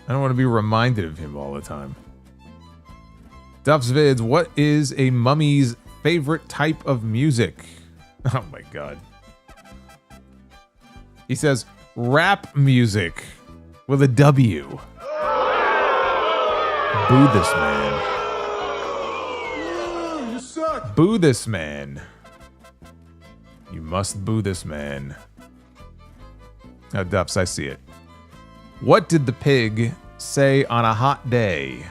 I don't want to be reminded of him all the time. Duff's Vids, what is a mummy's favorite type of music? Oh my god. He says, rap music with a W. Boo this man. You suck. Boo this man. You must boo this man. Oh, Duffs, I see it. What did the pig say on a hot day?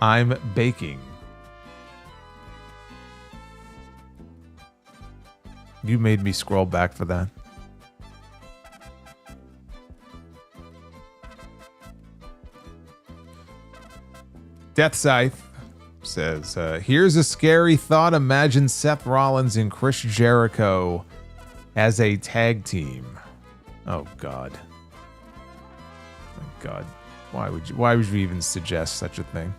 I'm baking. You made me scroll back for that. Death Scythe says, here's a scary thought. Imagine Seth Rollins and Chris Jericho as a tag team. Oh, God. Oh, God. Why would you even suggest such a thing?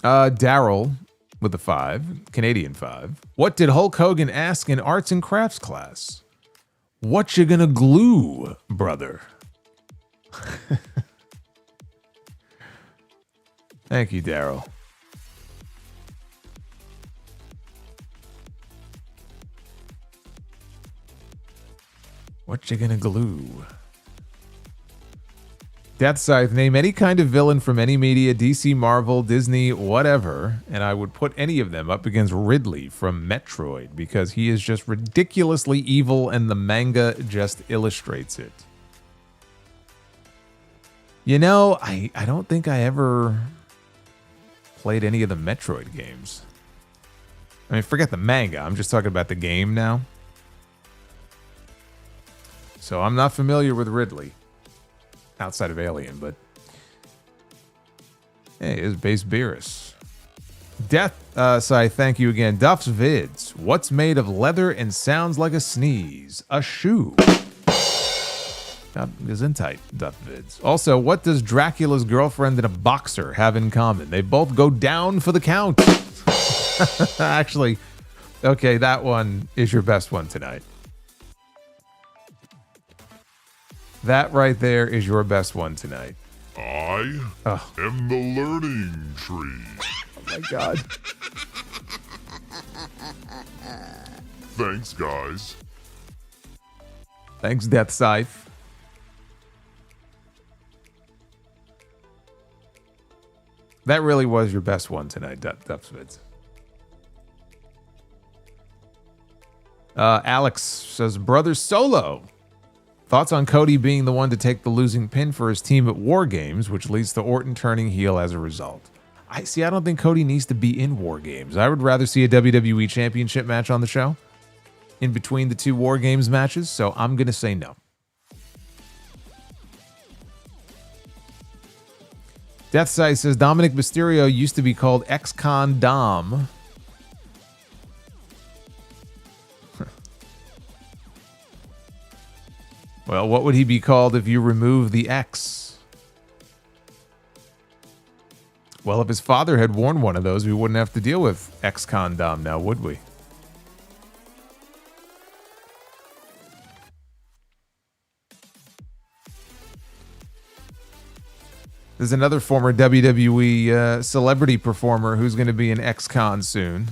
Daryl with a 5, Canadian 5. What did Hulk Hogan ask in arts and crafts class? What you gonna glue, brother? Thank you, Daryl. What you gonna glue? Death Scythe, name any kind of villain from any media, DC, Marvel, Disney, whatever, and I would put any of them up against Ridley from Metroid because he is just ridiculously evil and the manga just illustrates it. You know, I don't think I ever played any of the Metroid games. I mean, forget the manga. I'm just talking about the game now. So I'm not familiar with Ridley. Outside of Alien, but hey, it's Base Beerus. Death Scythe, thank you again. Duff's Vids. What's made of leather and sounds like a sneeze? A shoe. Is in tight, Duff Vids. Also, what does Dracula's girlfriend and a boxer have in common? They both go down for the count. Actually, okay, that one is your best one tonight. That right there is your best one tonight. I am the learning tree. Oh my god. Thanks, guys. Thanks, Death Scythe. That really was your best one tonight, Duffsvids. Alex says, Brother Solo. Thoughts on Cody being the one to take the losing pin for his team at War Games, which leads to Orton turning heel as a result. I don't think Cody needs to be in War Games. I would rather see a WWE Championship match on the show in between the two War Games matches, so I'm going to say no. Death Scythe says, Dominic Mysterio used to be called Ex-Con Dom. Well, what would he be called if you remove the X? Well, if his father had worn one of those, we wouldn't have to deal with Ex-Con Dom now, would we? There's another former WWE celebrity performer who's going to be an ex-con soon.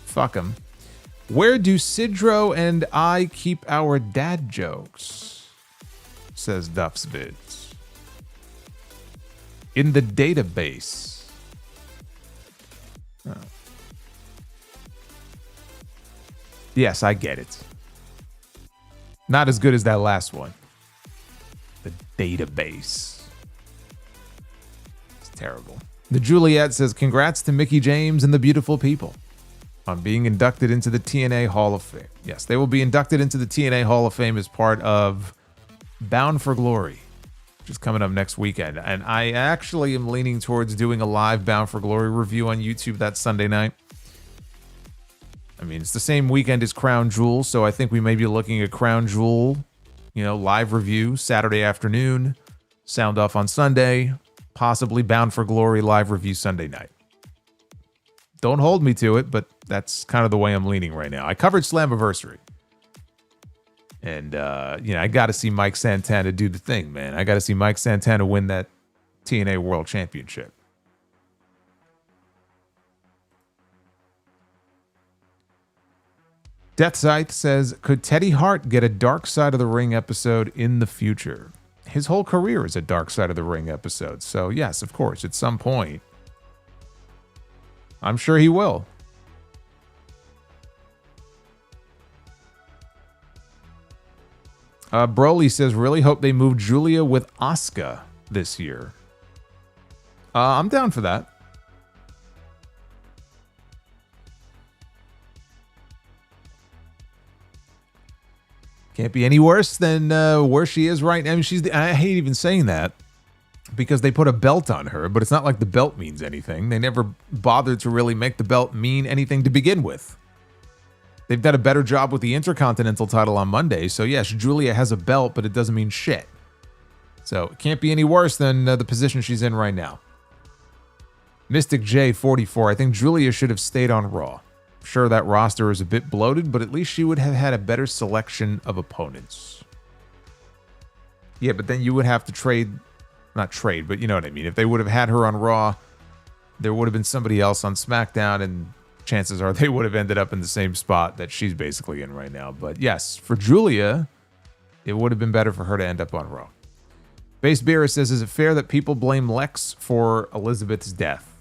Fuck him. Where do Sidro and I keep our dad jokes? Says Duff's Vids. In the database. Oh. Yes, I get it. Not as good as that last one. The database. Terrible. The Juliet says, congrats to Mickie James and the beautiful people on being inducted into the TNA Hall of Fame. Yes, they will be inducted into the TNA Hall of Fame as part of Bound for Glory, which is coming up next weekend. And I actually am leaning towards doing a live Bound for Glory review on YouTube that Sunday night. I mean, it's the same weekend as Crown Jewel, so I think we may be looking at Crown Jewel, live review Saturday afternoon, sound off on Sunday, possibly Bound for Glory live review Sunday night. Don't hold me to it, but that's kind of the way I'm leaning right now. I covered Slammiversary. And, I got to see Mike Santana do the thing, man. I got to see Mike Santana win that TNA World Championship. Death Scythe says, could Teddy Hart get a Dark Side of the Ring episode in the future? His whole career is a Dark Side of the Ring episode. So, yes, of course, at some point, I'm sure he will. Broly says, really hope they move Julia with Asuka this year. I'm down for that. Can't be any worse than where she is right now. I mean, I hate even saying that because they put a belt on her, but it's not like the belt means anything. They never bothered to really make the belt mean anything to begin with. They've done a better job with the Intercontinental title on Monday. So, yes, Julia has a belt, but it doesn't mean shit. So, it can't be any worse than the position she's in right now. Mystic J, 44. I think Julia should have stayed on Raw. Sure, that roster is a bit bloated, but at least she would have had a better selection of opponents. Yeah, but then you would have to not trade, but you know what I mean. If they would have had her on Raw, there would have been somebody else on SmackDown, and chances are they would have ended up in the same spot that she's basically in right now. But yes, for Julia, it would have been better for her to end up on Raw. Base Beer says, is it fair that people blame Lex for Elizabeth's death?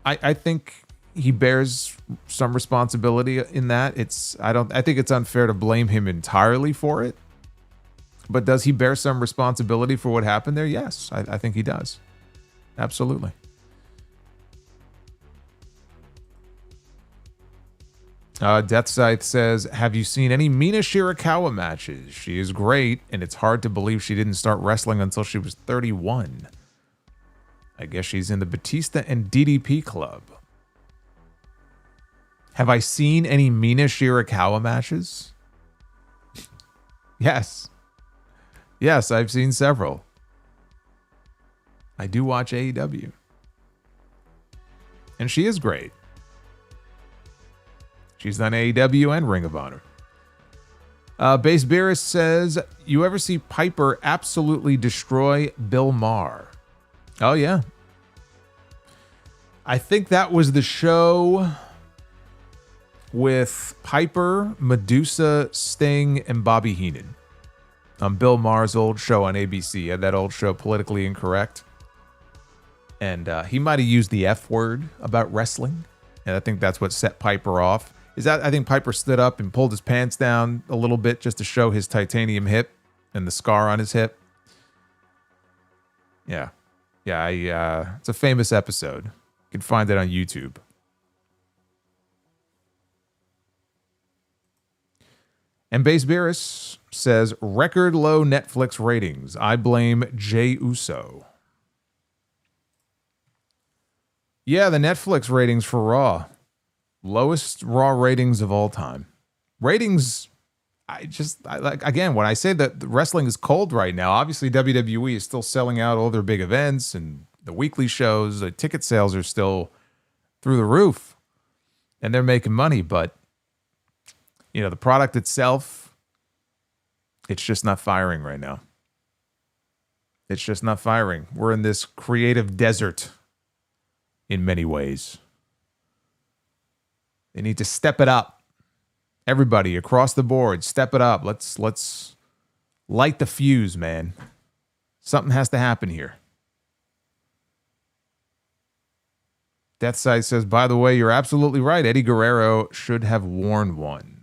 I think he bears some responsibility in that. I think it's unfair to blame him entirely for it. But does he bear some responsibility for what happened there? Yes, I think he does. Absolutely. Death Scythe says, have you seen any Mina Shirakawa matches? She is great, and it's hard to believe she didn't start wrestling until she was 31. I guess she's in the Batista and DDP club. Have I seen any Mina Shirakawa matches? Yes. Yes, I've seen several. I do watch AEW. And she is great. She's done AEW and Ring of Honor. Base Beerus says, you ever see Piper absolutely destroy Bill Maher? Oh, yeah. I think that was the show with Piper, Medusa, Sting, and Bobby Heenan. On Bill Maher's old show on ABC. He had that old show, Politically Incorrect. And he might have used the F word about wrestling. And I think that's what set Piper off. I think Piper stood up and pulled his pants down a little bit just to show his titanium hip and the scar on his hip. Yeah. Yeah, it's a famous episode. You can find it on YouTube. And Base Beerus says, record low Netflix ratings. I blame Jey Uso. Yeah, the Netflix ratings for Raw. Lowest Raw ratings of all time. Ratings, again, when I say that wrestling is cold right now, obviously WWE is still selling out all their big events and the weekly shows. The ticket sales are still through the roof. And they're making money, but the product itself, it's just not firing right now. It's just not firing. We're in this creative desert in many ways. They need to step it up. Everybody across the board, step it up. Let's light the fuse, man. Something has to happen here. Deathside says, by the way, you're absolutely right. Eddie Guerrero should have worn one.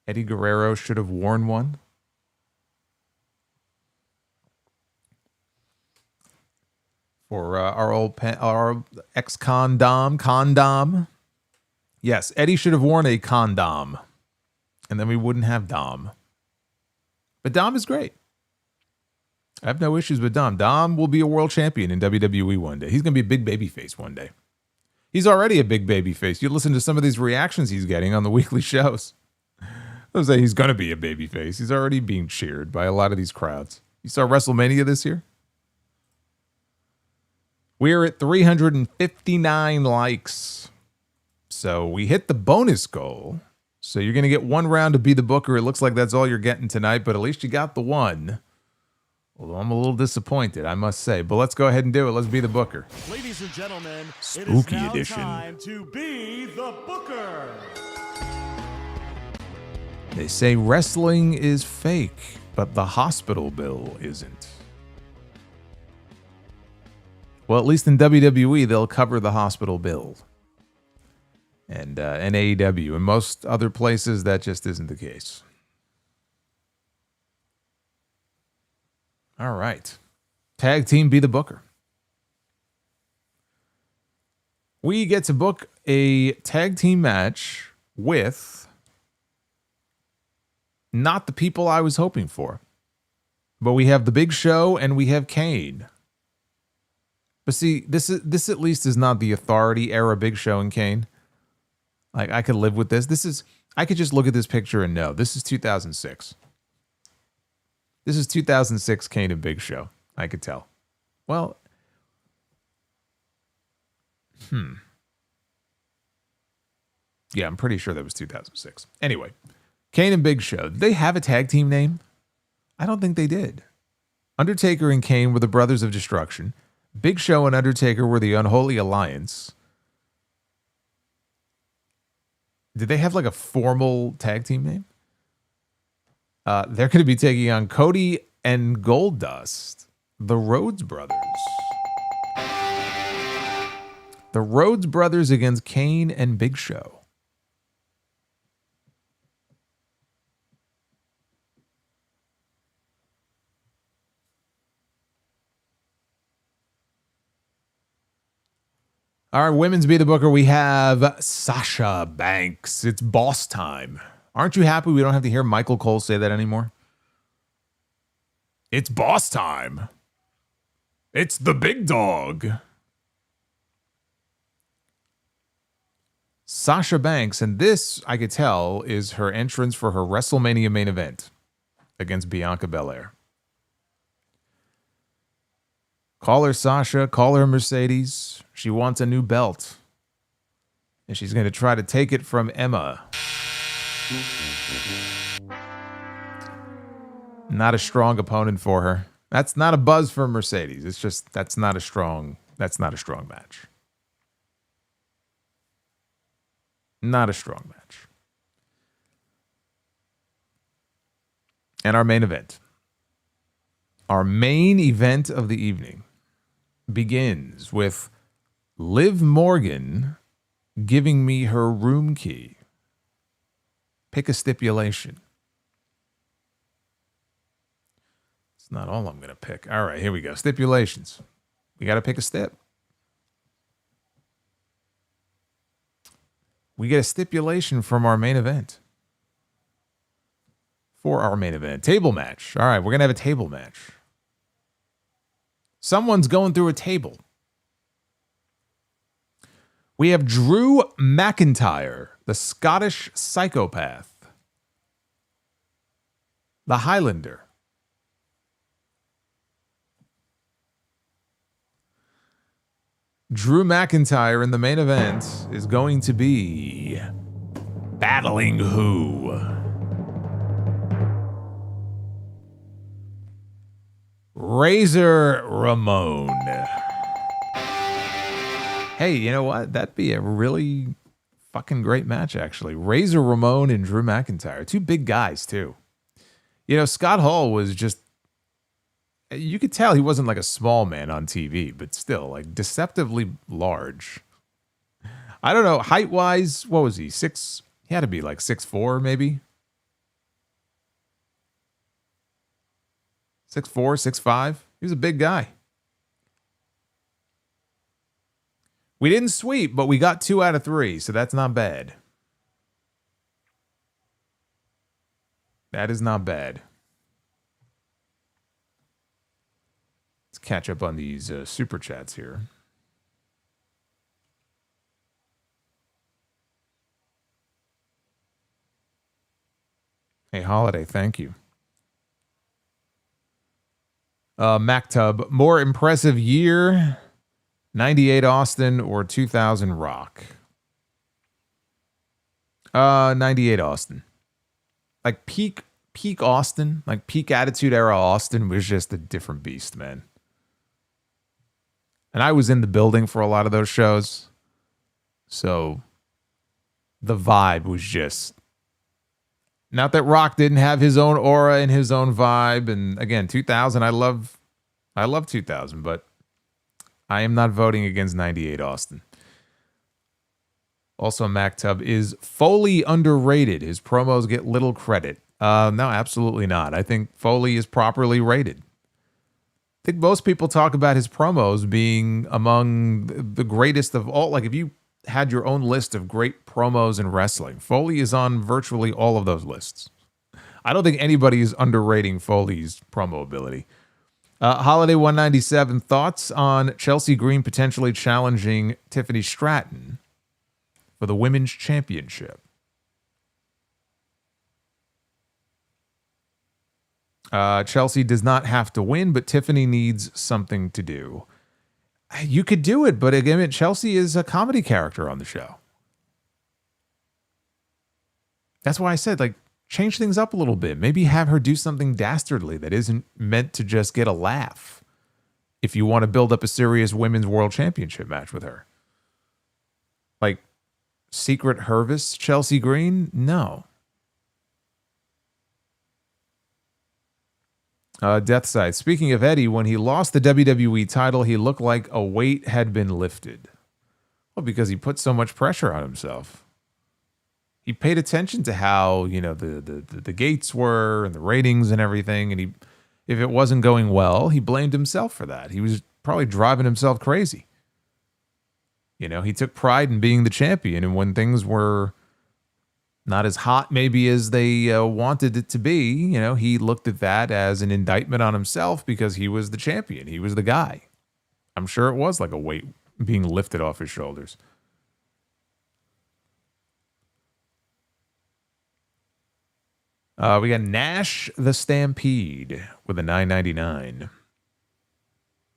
Eddie Guerrero should have worn one? for our ex-condom. Yes, Eddie should have worn a condom, and then we wouldn't have Dom. But Dom is great. I have no issues with Dom. Dom will be a world champion in WWE one day. He's going to be a big baby face one day. He's already a big baby face. You listen to some of these reactions he's getting on the weekly shows. They'll say he's going to be a baby face. He's already being cheered by a lot of these crowds. You saw WrestleMania this year? We're at 359 likes. So we hit the bonus goal. So you're going to get one round to be the booker. It looks like that's all you're getting tonight, but at least you got the one. Although I'm a little disappointed, I must say. But let's go ahead and do it. Let's be the booker. Ladies and gentlemen, Spooky it is now edition. Time to be the booker. They say wrestling is fake, but the hospital bill isn't. Well, at least in WWE, they'll cover the hospital bill. And in AEW. In most other places, that just isn't the case. All right. Tag team be the booker. We get to book a tag team match with not the people I was hoping for. But we have the Big Show and we have Kane. But see, this at least is not the Authority era Big Show and Kane. Like, I could live with this. I could just look at this picture and know this is 2006. This is 2006 Kane and Big Show. I could tell. Well, yeah, I'm pretty sure that was 2006. Anyway, Kane and Big Show. Did they have a tag team name? I don't think they did. Undertaker and Kane were the Brothers of Destruction. Big Show and Undertaker were the Unholy Alliance. Did they have like a formal tag team name? They're going to be taking on Cody and Goldust, the Rhodes brothers. The Rhodes brothers against Kane and Big Show. All right, women's Be the Booker, we have Sasha Banks. It's boss time. Aren't you happy we don't have to hear Michael Cole say that anymore? It's boss time. It's the big dog. Sasha Banks, and this, I could tell, is her entrance for her WrestleMania main event against Bianca Belair. Call her Sasha, call her Mercedes. She wants a new belt. And she's going to try to take it from Emma. Not a strong opponent for her. That's not a buzz for Mercedes. It's just that's not a strong match. Not a strong match. And our main event. Our main event of the evening begins with Liv Morgan giving me her room key. Pick a stipulation. It's not all I'm going to pick. All right, here we go. Stipulations. We got to pick a stip. We get a stipulation from our main event. For our main event. Table match. All right, we're going to have a table match. Someone's going through a table. We have Drew McIntyre, the Scottish psychopath. The Highlander. Drew McIntyre in the main event is going to be battling who? Razor Ramon. Hey, you know what? That'd be a really fucking great match, actually. Razor Ramon and Drew McIntyre. Two big guys, too. You know, Scott Hall was just... You could tell he wasn't like a small man on TV, but still, like, deceptively large. I don't know. Height-wise, what was he? He had to be like 6'4", maybe? 6'4", 6'5"? He was a big guy. We didn't sweep, but we got 2 out of 3, so that's not bad. That is not bad. Let's catch up on these super chats here. Hey, Holiday, thank you. MacTub, more impressive year, 98 Austin or 2000 Rock? 98 Austin. Like peak Austin, like peak Attitude Era Austin was just a different beast, man. And I was in the building for a lot of those shows. So the vibe was just... Not that Rock didn't have his own aura and his own vibe. And again, 2000, I love 2000, but I am not voting against 98 Austin. Also, MacTub, is Foley underrated? His promos get little credit. No, absolutely not. I think Foley is properly rated. I think most people talk about his promos being among the greatest of all. Like if you had your own list of great promos in wrestling, Foley is on virtually all of those lists. I don't think anybody is underrating Foley's promo ability. Holiday 197, thoughts on Chelsea Green potentially challenging Tiffany Stratton for the Women's Championship? Chelsea does not have to win, but Tiffany needs something to do. You could do it, but again, Chelsea is a comedy character on the show. That's why I said, like, change things up a little bit. Maybe have her do something dastardly that isn't meant to just get a laugh. If you want to build up a serious Women's World Championship match with her. Like, Secret Hervis, Chelsea Green? No. Deathside. Speaking of Eddie, when he lost the WWE title, he looked like a weight had been lifted. Well, because he put so much pressure on himself. He paid attention to how, you know, the gates were and the ratings and everything, and if it wasn't going well, he blamed himself for that. He was probably driving himself crazy. You know, he took pride in being the champion, and when things were not as hot maybe as they wanted it to be, you know, he looked at that as an indictment on himself because he was the champion. He was the guy. I'm sure it was like a weight being lifted off his shoulders. We got Nash the Stampede with a $9.99.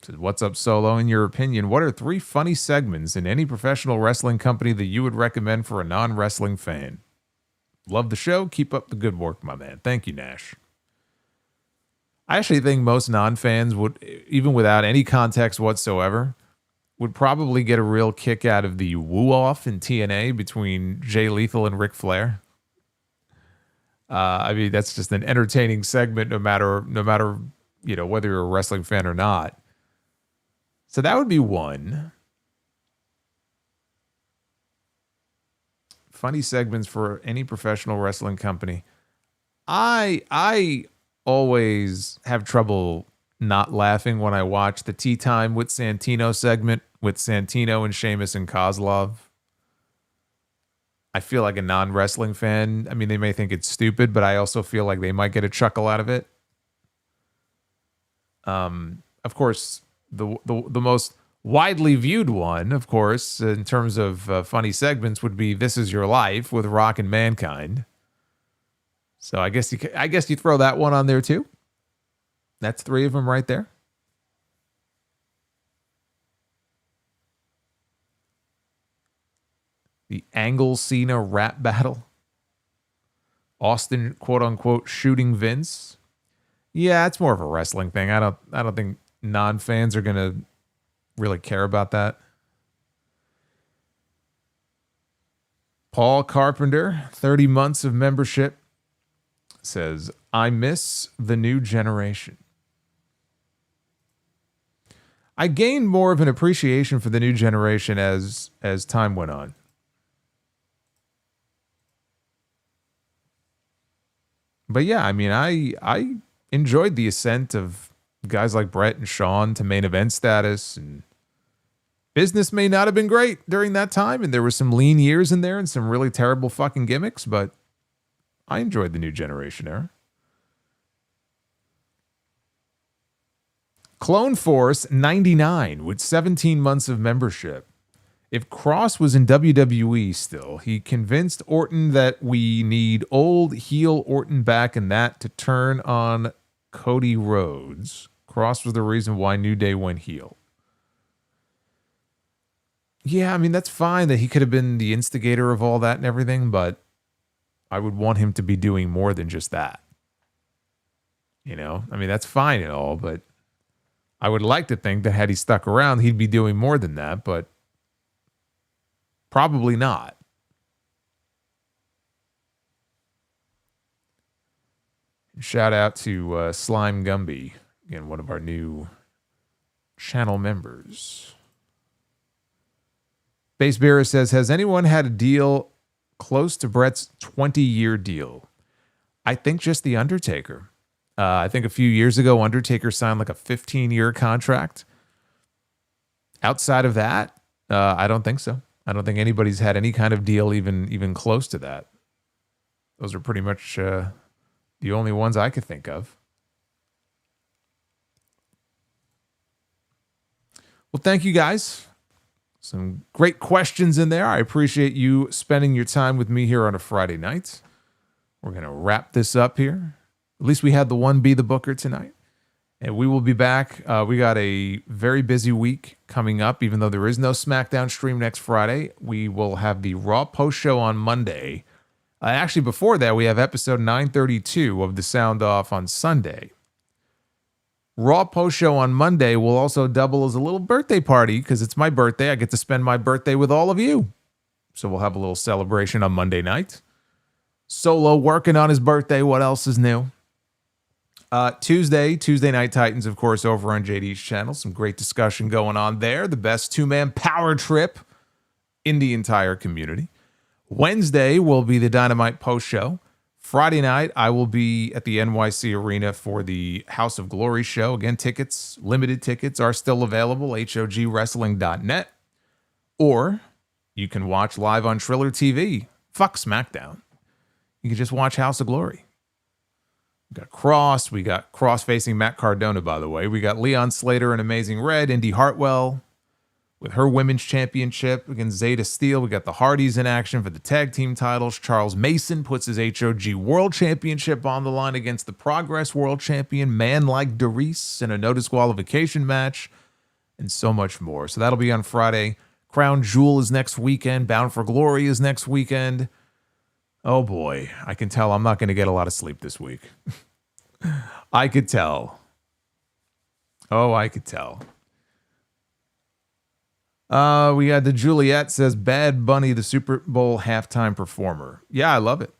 Says, what's up, Solo? In your opinion, what are 3 funny segments in any professional wrestling company that you would recommend for a non-wrestling fan? Love the show. Keep up the good work, my man. Thank you, Nash. I actually think most non-fans would, even without any context whatsoever, would probably get a real kick out of the woo-off in TNA between Jay Lethal and Ric Flair. I mean, that's just an entertaining segment, no matter, you know, whether you're a wrestling fan or not. So that would be one. Funny segments for any professional wrestling company. I always have trouble not laughing when I watch the Tea Time with Santino segment with Santino and Sheamus and Kozlov. I feel like a non-wrestling fan, I mean, they may think it's stupid, but I also feel like they might get a chuckle out of it. Of course, the most widely viewed one, of course, in terms of funny segments, would be "This Is Your Life" with Rock and Mankind. So I guess you throw that one on there too. That's 3 of them right there. The Angle Cena rap battle. Austin, quote unquote, shooting Vince. Yeah, it's more of a wrestling thing. I don't think non-fans are gonna really care about that. Paul Carpenter, 30 months of membership, says, I miss the new generation. I gained more of an appreciation for the new generation as time went on. But yeah, I mean, I enjoyed the ascent of guys like Brett and Shawn to main event status, and Business may not have been great during that time, and there were some lean years in there and some really terrible fucking gimmicks, but I enjoyed the New Generation era. Clone Force 99 with 17 months of membership. If Cross was in WWE still, he convinced Orton that we need old heel Orton back and that to turn on Cody Rhodes. Cross was the reason why New Day went heel. Yeah, I mean, that's fine that he could have been the instigator of all that and everything, but I would want him to be doing more than just that. You know, I mean, that's fine and all, but I would like to think that had he stuck around, he'd be doing more than that, but probably not. Shout out to Slime Gumby, again, one of our new channel members. Base Bearer says, has anyone had a deal close to Brett's 20-year deal? I think just The Undertaker. I think a few years ago, Undertaker signed like a 15-year contract. Outside of that, I don't think so. I don't think anybody's had any kind of deal even close to that. Those are pretty much the only ones I could think of. Well, thank you guys. Some great questions in there. I appreciate you spending your time with me here on a Friday night. We're going to wrap this up here. At least we had the one Be the Booker tonight. And we will be back. We got a very busy week coming up, even though there is no SmackDown stream next Friday. We will have the Raw post show on Monday. Actually, before that, we have episode 932 of The Sound Off on Sunday. Raw post show on Monday will also double as a little birthday party because it's my birthday. I get to spend my birthday with all of you. So we'll have a little celebration on Monday night. Solo working on his birthday. What else is new? Tuesday Night Titans, of course, over on JD's channel. Some great discussion going on there. The best two-man power trip in the entire community. Wednesday will be the Dynamite post show. Friday night, I will be at the NYC Arena for the House of Glory show. Again, tickets, limited tickets, are still available, hogwrestling.net. Or you can watch live on Triller TV. Fuck SmackDown. You can just watch House of Glory. We got Cross facing Matt Cardona, by the way. We got Leon Slater and Amazing Red, Indy Hartwell with her women's championship against Zeta Steel. We got the Hardys in action for the tag team titles. Charles Mason puts his HOG World Championship on the line against the Progress World Champion, man like Darius, in a no disqualification match, and so much more. So that'll be on Friday. Crown Jewel is next weekend. Bound for Glory is next weekend. Oh boy, I can tell I'm not going to get a lot of sleep this week. I could tell. Oh, I could tell. We got the Juliet says, Bad Bunny, the Super Bowl halftime performer. Yeah, I love it.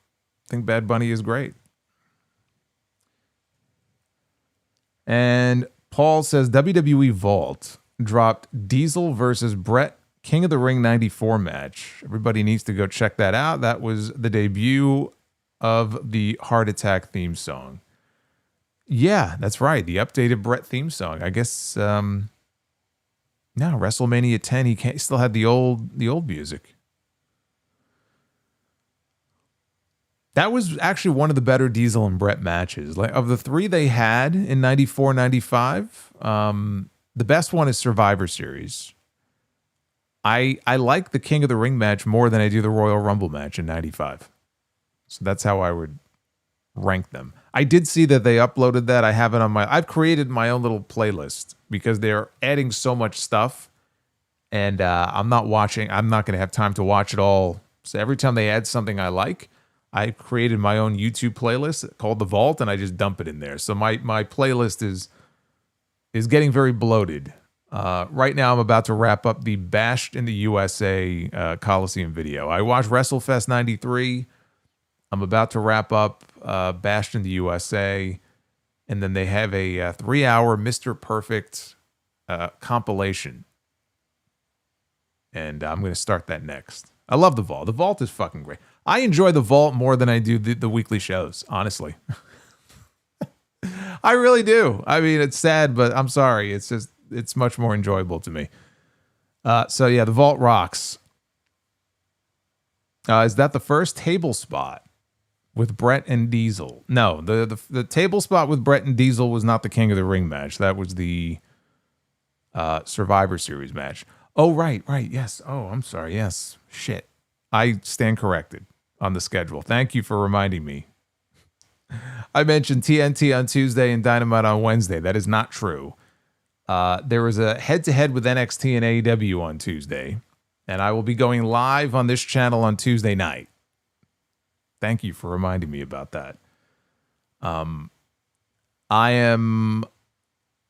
I think Bad Bunny is great. And Paul says, WWE Vault dropped Diesel versus Brett King of the Ring 94 match. Everybody needs to go check that out. That was the debut of the Heart Attack theme song. Yeah, that's right. The updated Brett theme song. I guess no, WrestleMania 10, he still had the old music. That was actually one of the better Diesel and Brett matches. Like, of the three they had in 94, 95, the best one is Survivor Series. I like the King of the Ring match more than I do the Royal Rumble match in 95. So that's how I would rank them. I did see that they uploaded that. I have it on I've created my own little playlist because they're adding so much stuff, and I'm not going to have time to watch it all. So every time they add something I like, I created my own YouTube playlist called The Vault, and I just dump it in there. So my playlist is getting very bloated. Right now, I'm about to wrap up the Bashed in the USA Coliseum video. I watched WrestleFest 93. I'm about to wrap up Bashed in the USA. And then they have a 3-hour Mr. Perfect compilation. And I'm going to start that next. I love The Vault. The Vault is fucking great. I enjoy The Vault more than I do the weekly shows, honestly. I really do. I mean, it's sad, but I'm sorry. It's much more enjoyable to me. So yeah, the Vault rocks. Is that the first table spot with Brett and Diesel? No, the table spot with Brett and Diesel was not the King of the Ring match. That was the Survivor Series match. Oh, right, yes. Oh, I'm sorry, yes. Shit. I stand corrected on the schedule. Thank you for reminding me. I mentioned TNT on Tuesday and Dynamite on Wednesday. That is not true. There was a head-to-head with NXT and AEW on Tuesday, and I will be going live on this channel on Tuesday night. Thank you for reminding me about that. I am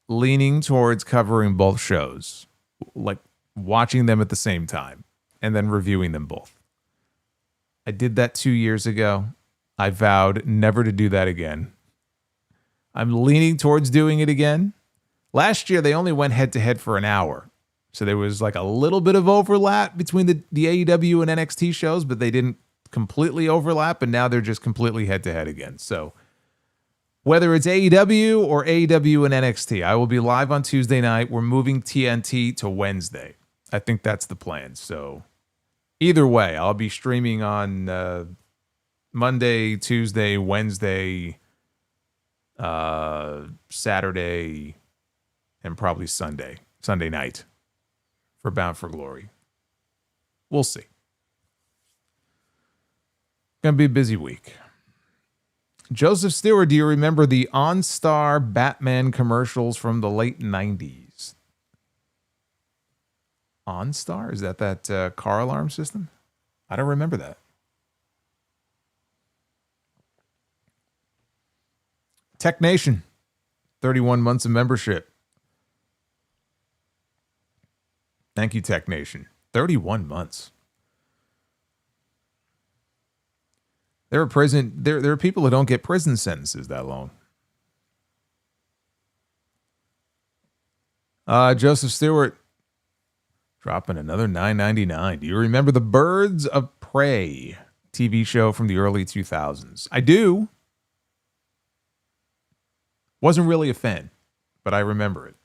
leaning towards covering both shows, like watching them at the same time and then reviewing them both. I did that 2 years ago. I vowed never to do that again. I'm leaning towards doing it again. Last year, they only went head-to-head for an hour. So there was like a little bit of overlap between the AEW and NXT shows, but they didn't completely overlap, and now they're just completely head-to-head again. So whether it's AEW or AEW and NXT, I will be live on Tuesday night. We're moving TNT to Wednesday. I think that's the plan. So either way, I'll be streaming on Monday, Tuesday, Wednesday, Saturday, and probably Sunday night for Bound for Glory. We'll see. Gonna be a busy week. Joseph Stewart, do you remember the OnStar Batman commercials from the late 90s? OnStar? Is that car alarm system? I don't remember that. Tech Nation, 31 months of membership. Thank you, Tech Nation. 31 months. There are people that don't get prison sentences that long. Joseph Stewart dropping another $9.99. Do you remember the Birds of Prey TV show from the early 2000s? I do. Wasn't really a fan, but I remember it.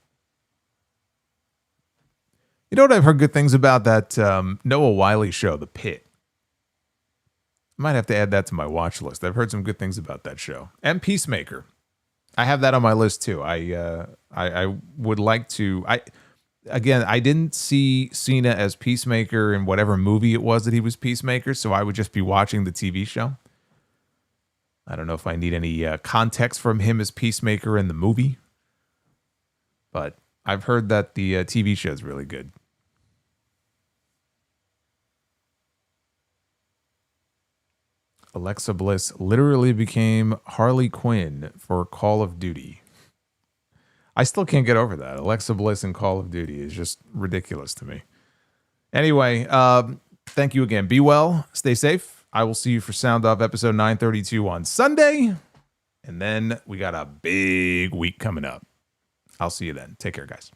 You know what I've heard good things about? That Noah Wyle show, The Pit. I might have to add that to my watch list. I've heard some good things about that show. And Peacemaker. I have that on my list too. I would like to. I didn't see Cena as Peacemaker in whatever movie it was that he was Peacemaker, so I would just be watching the TV show. I don't know if I need any context from him as Peacemaker in the movie, but I've heard that the TV show is really good. Alexa Bliss literally became Harley Quinn for Call of Duty. I still can't get over that. Alexa Bliss in Call of Duty is just ridiculous to me. Anyway, thank you again. Be well. Stay safe. I will see you for Sound Off episode 932 on Sunday. And then we got a big week coming up. I'll see you then. Take care, guys.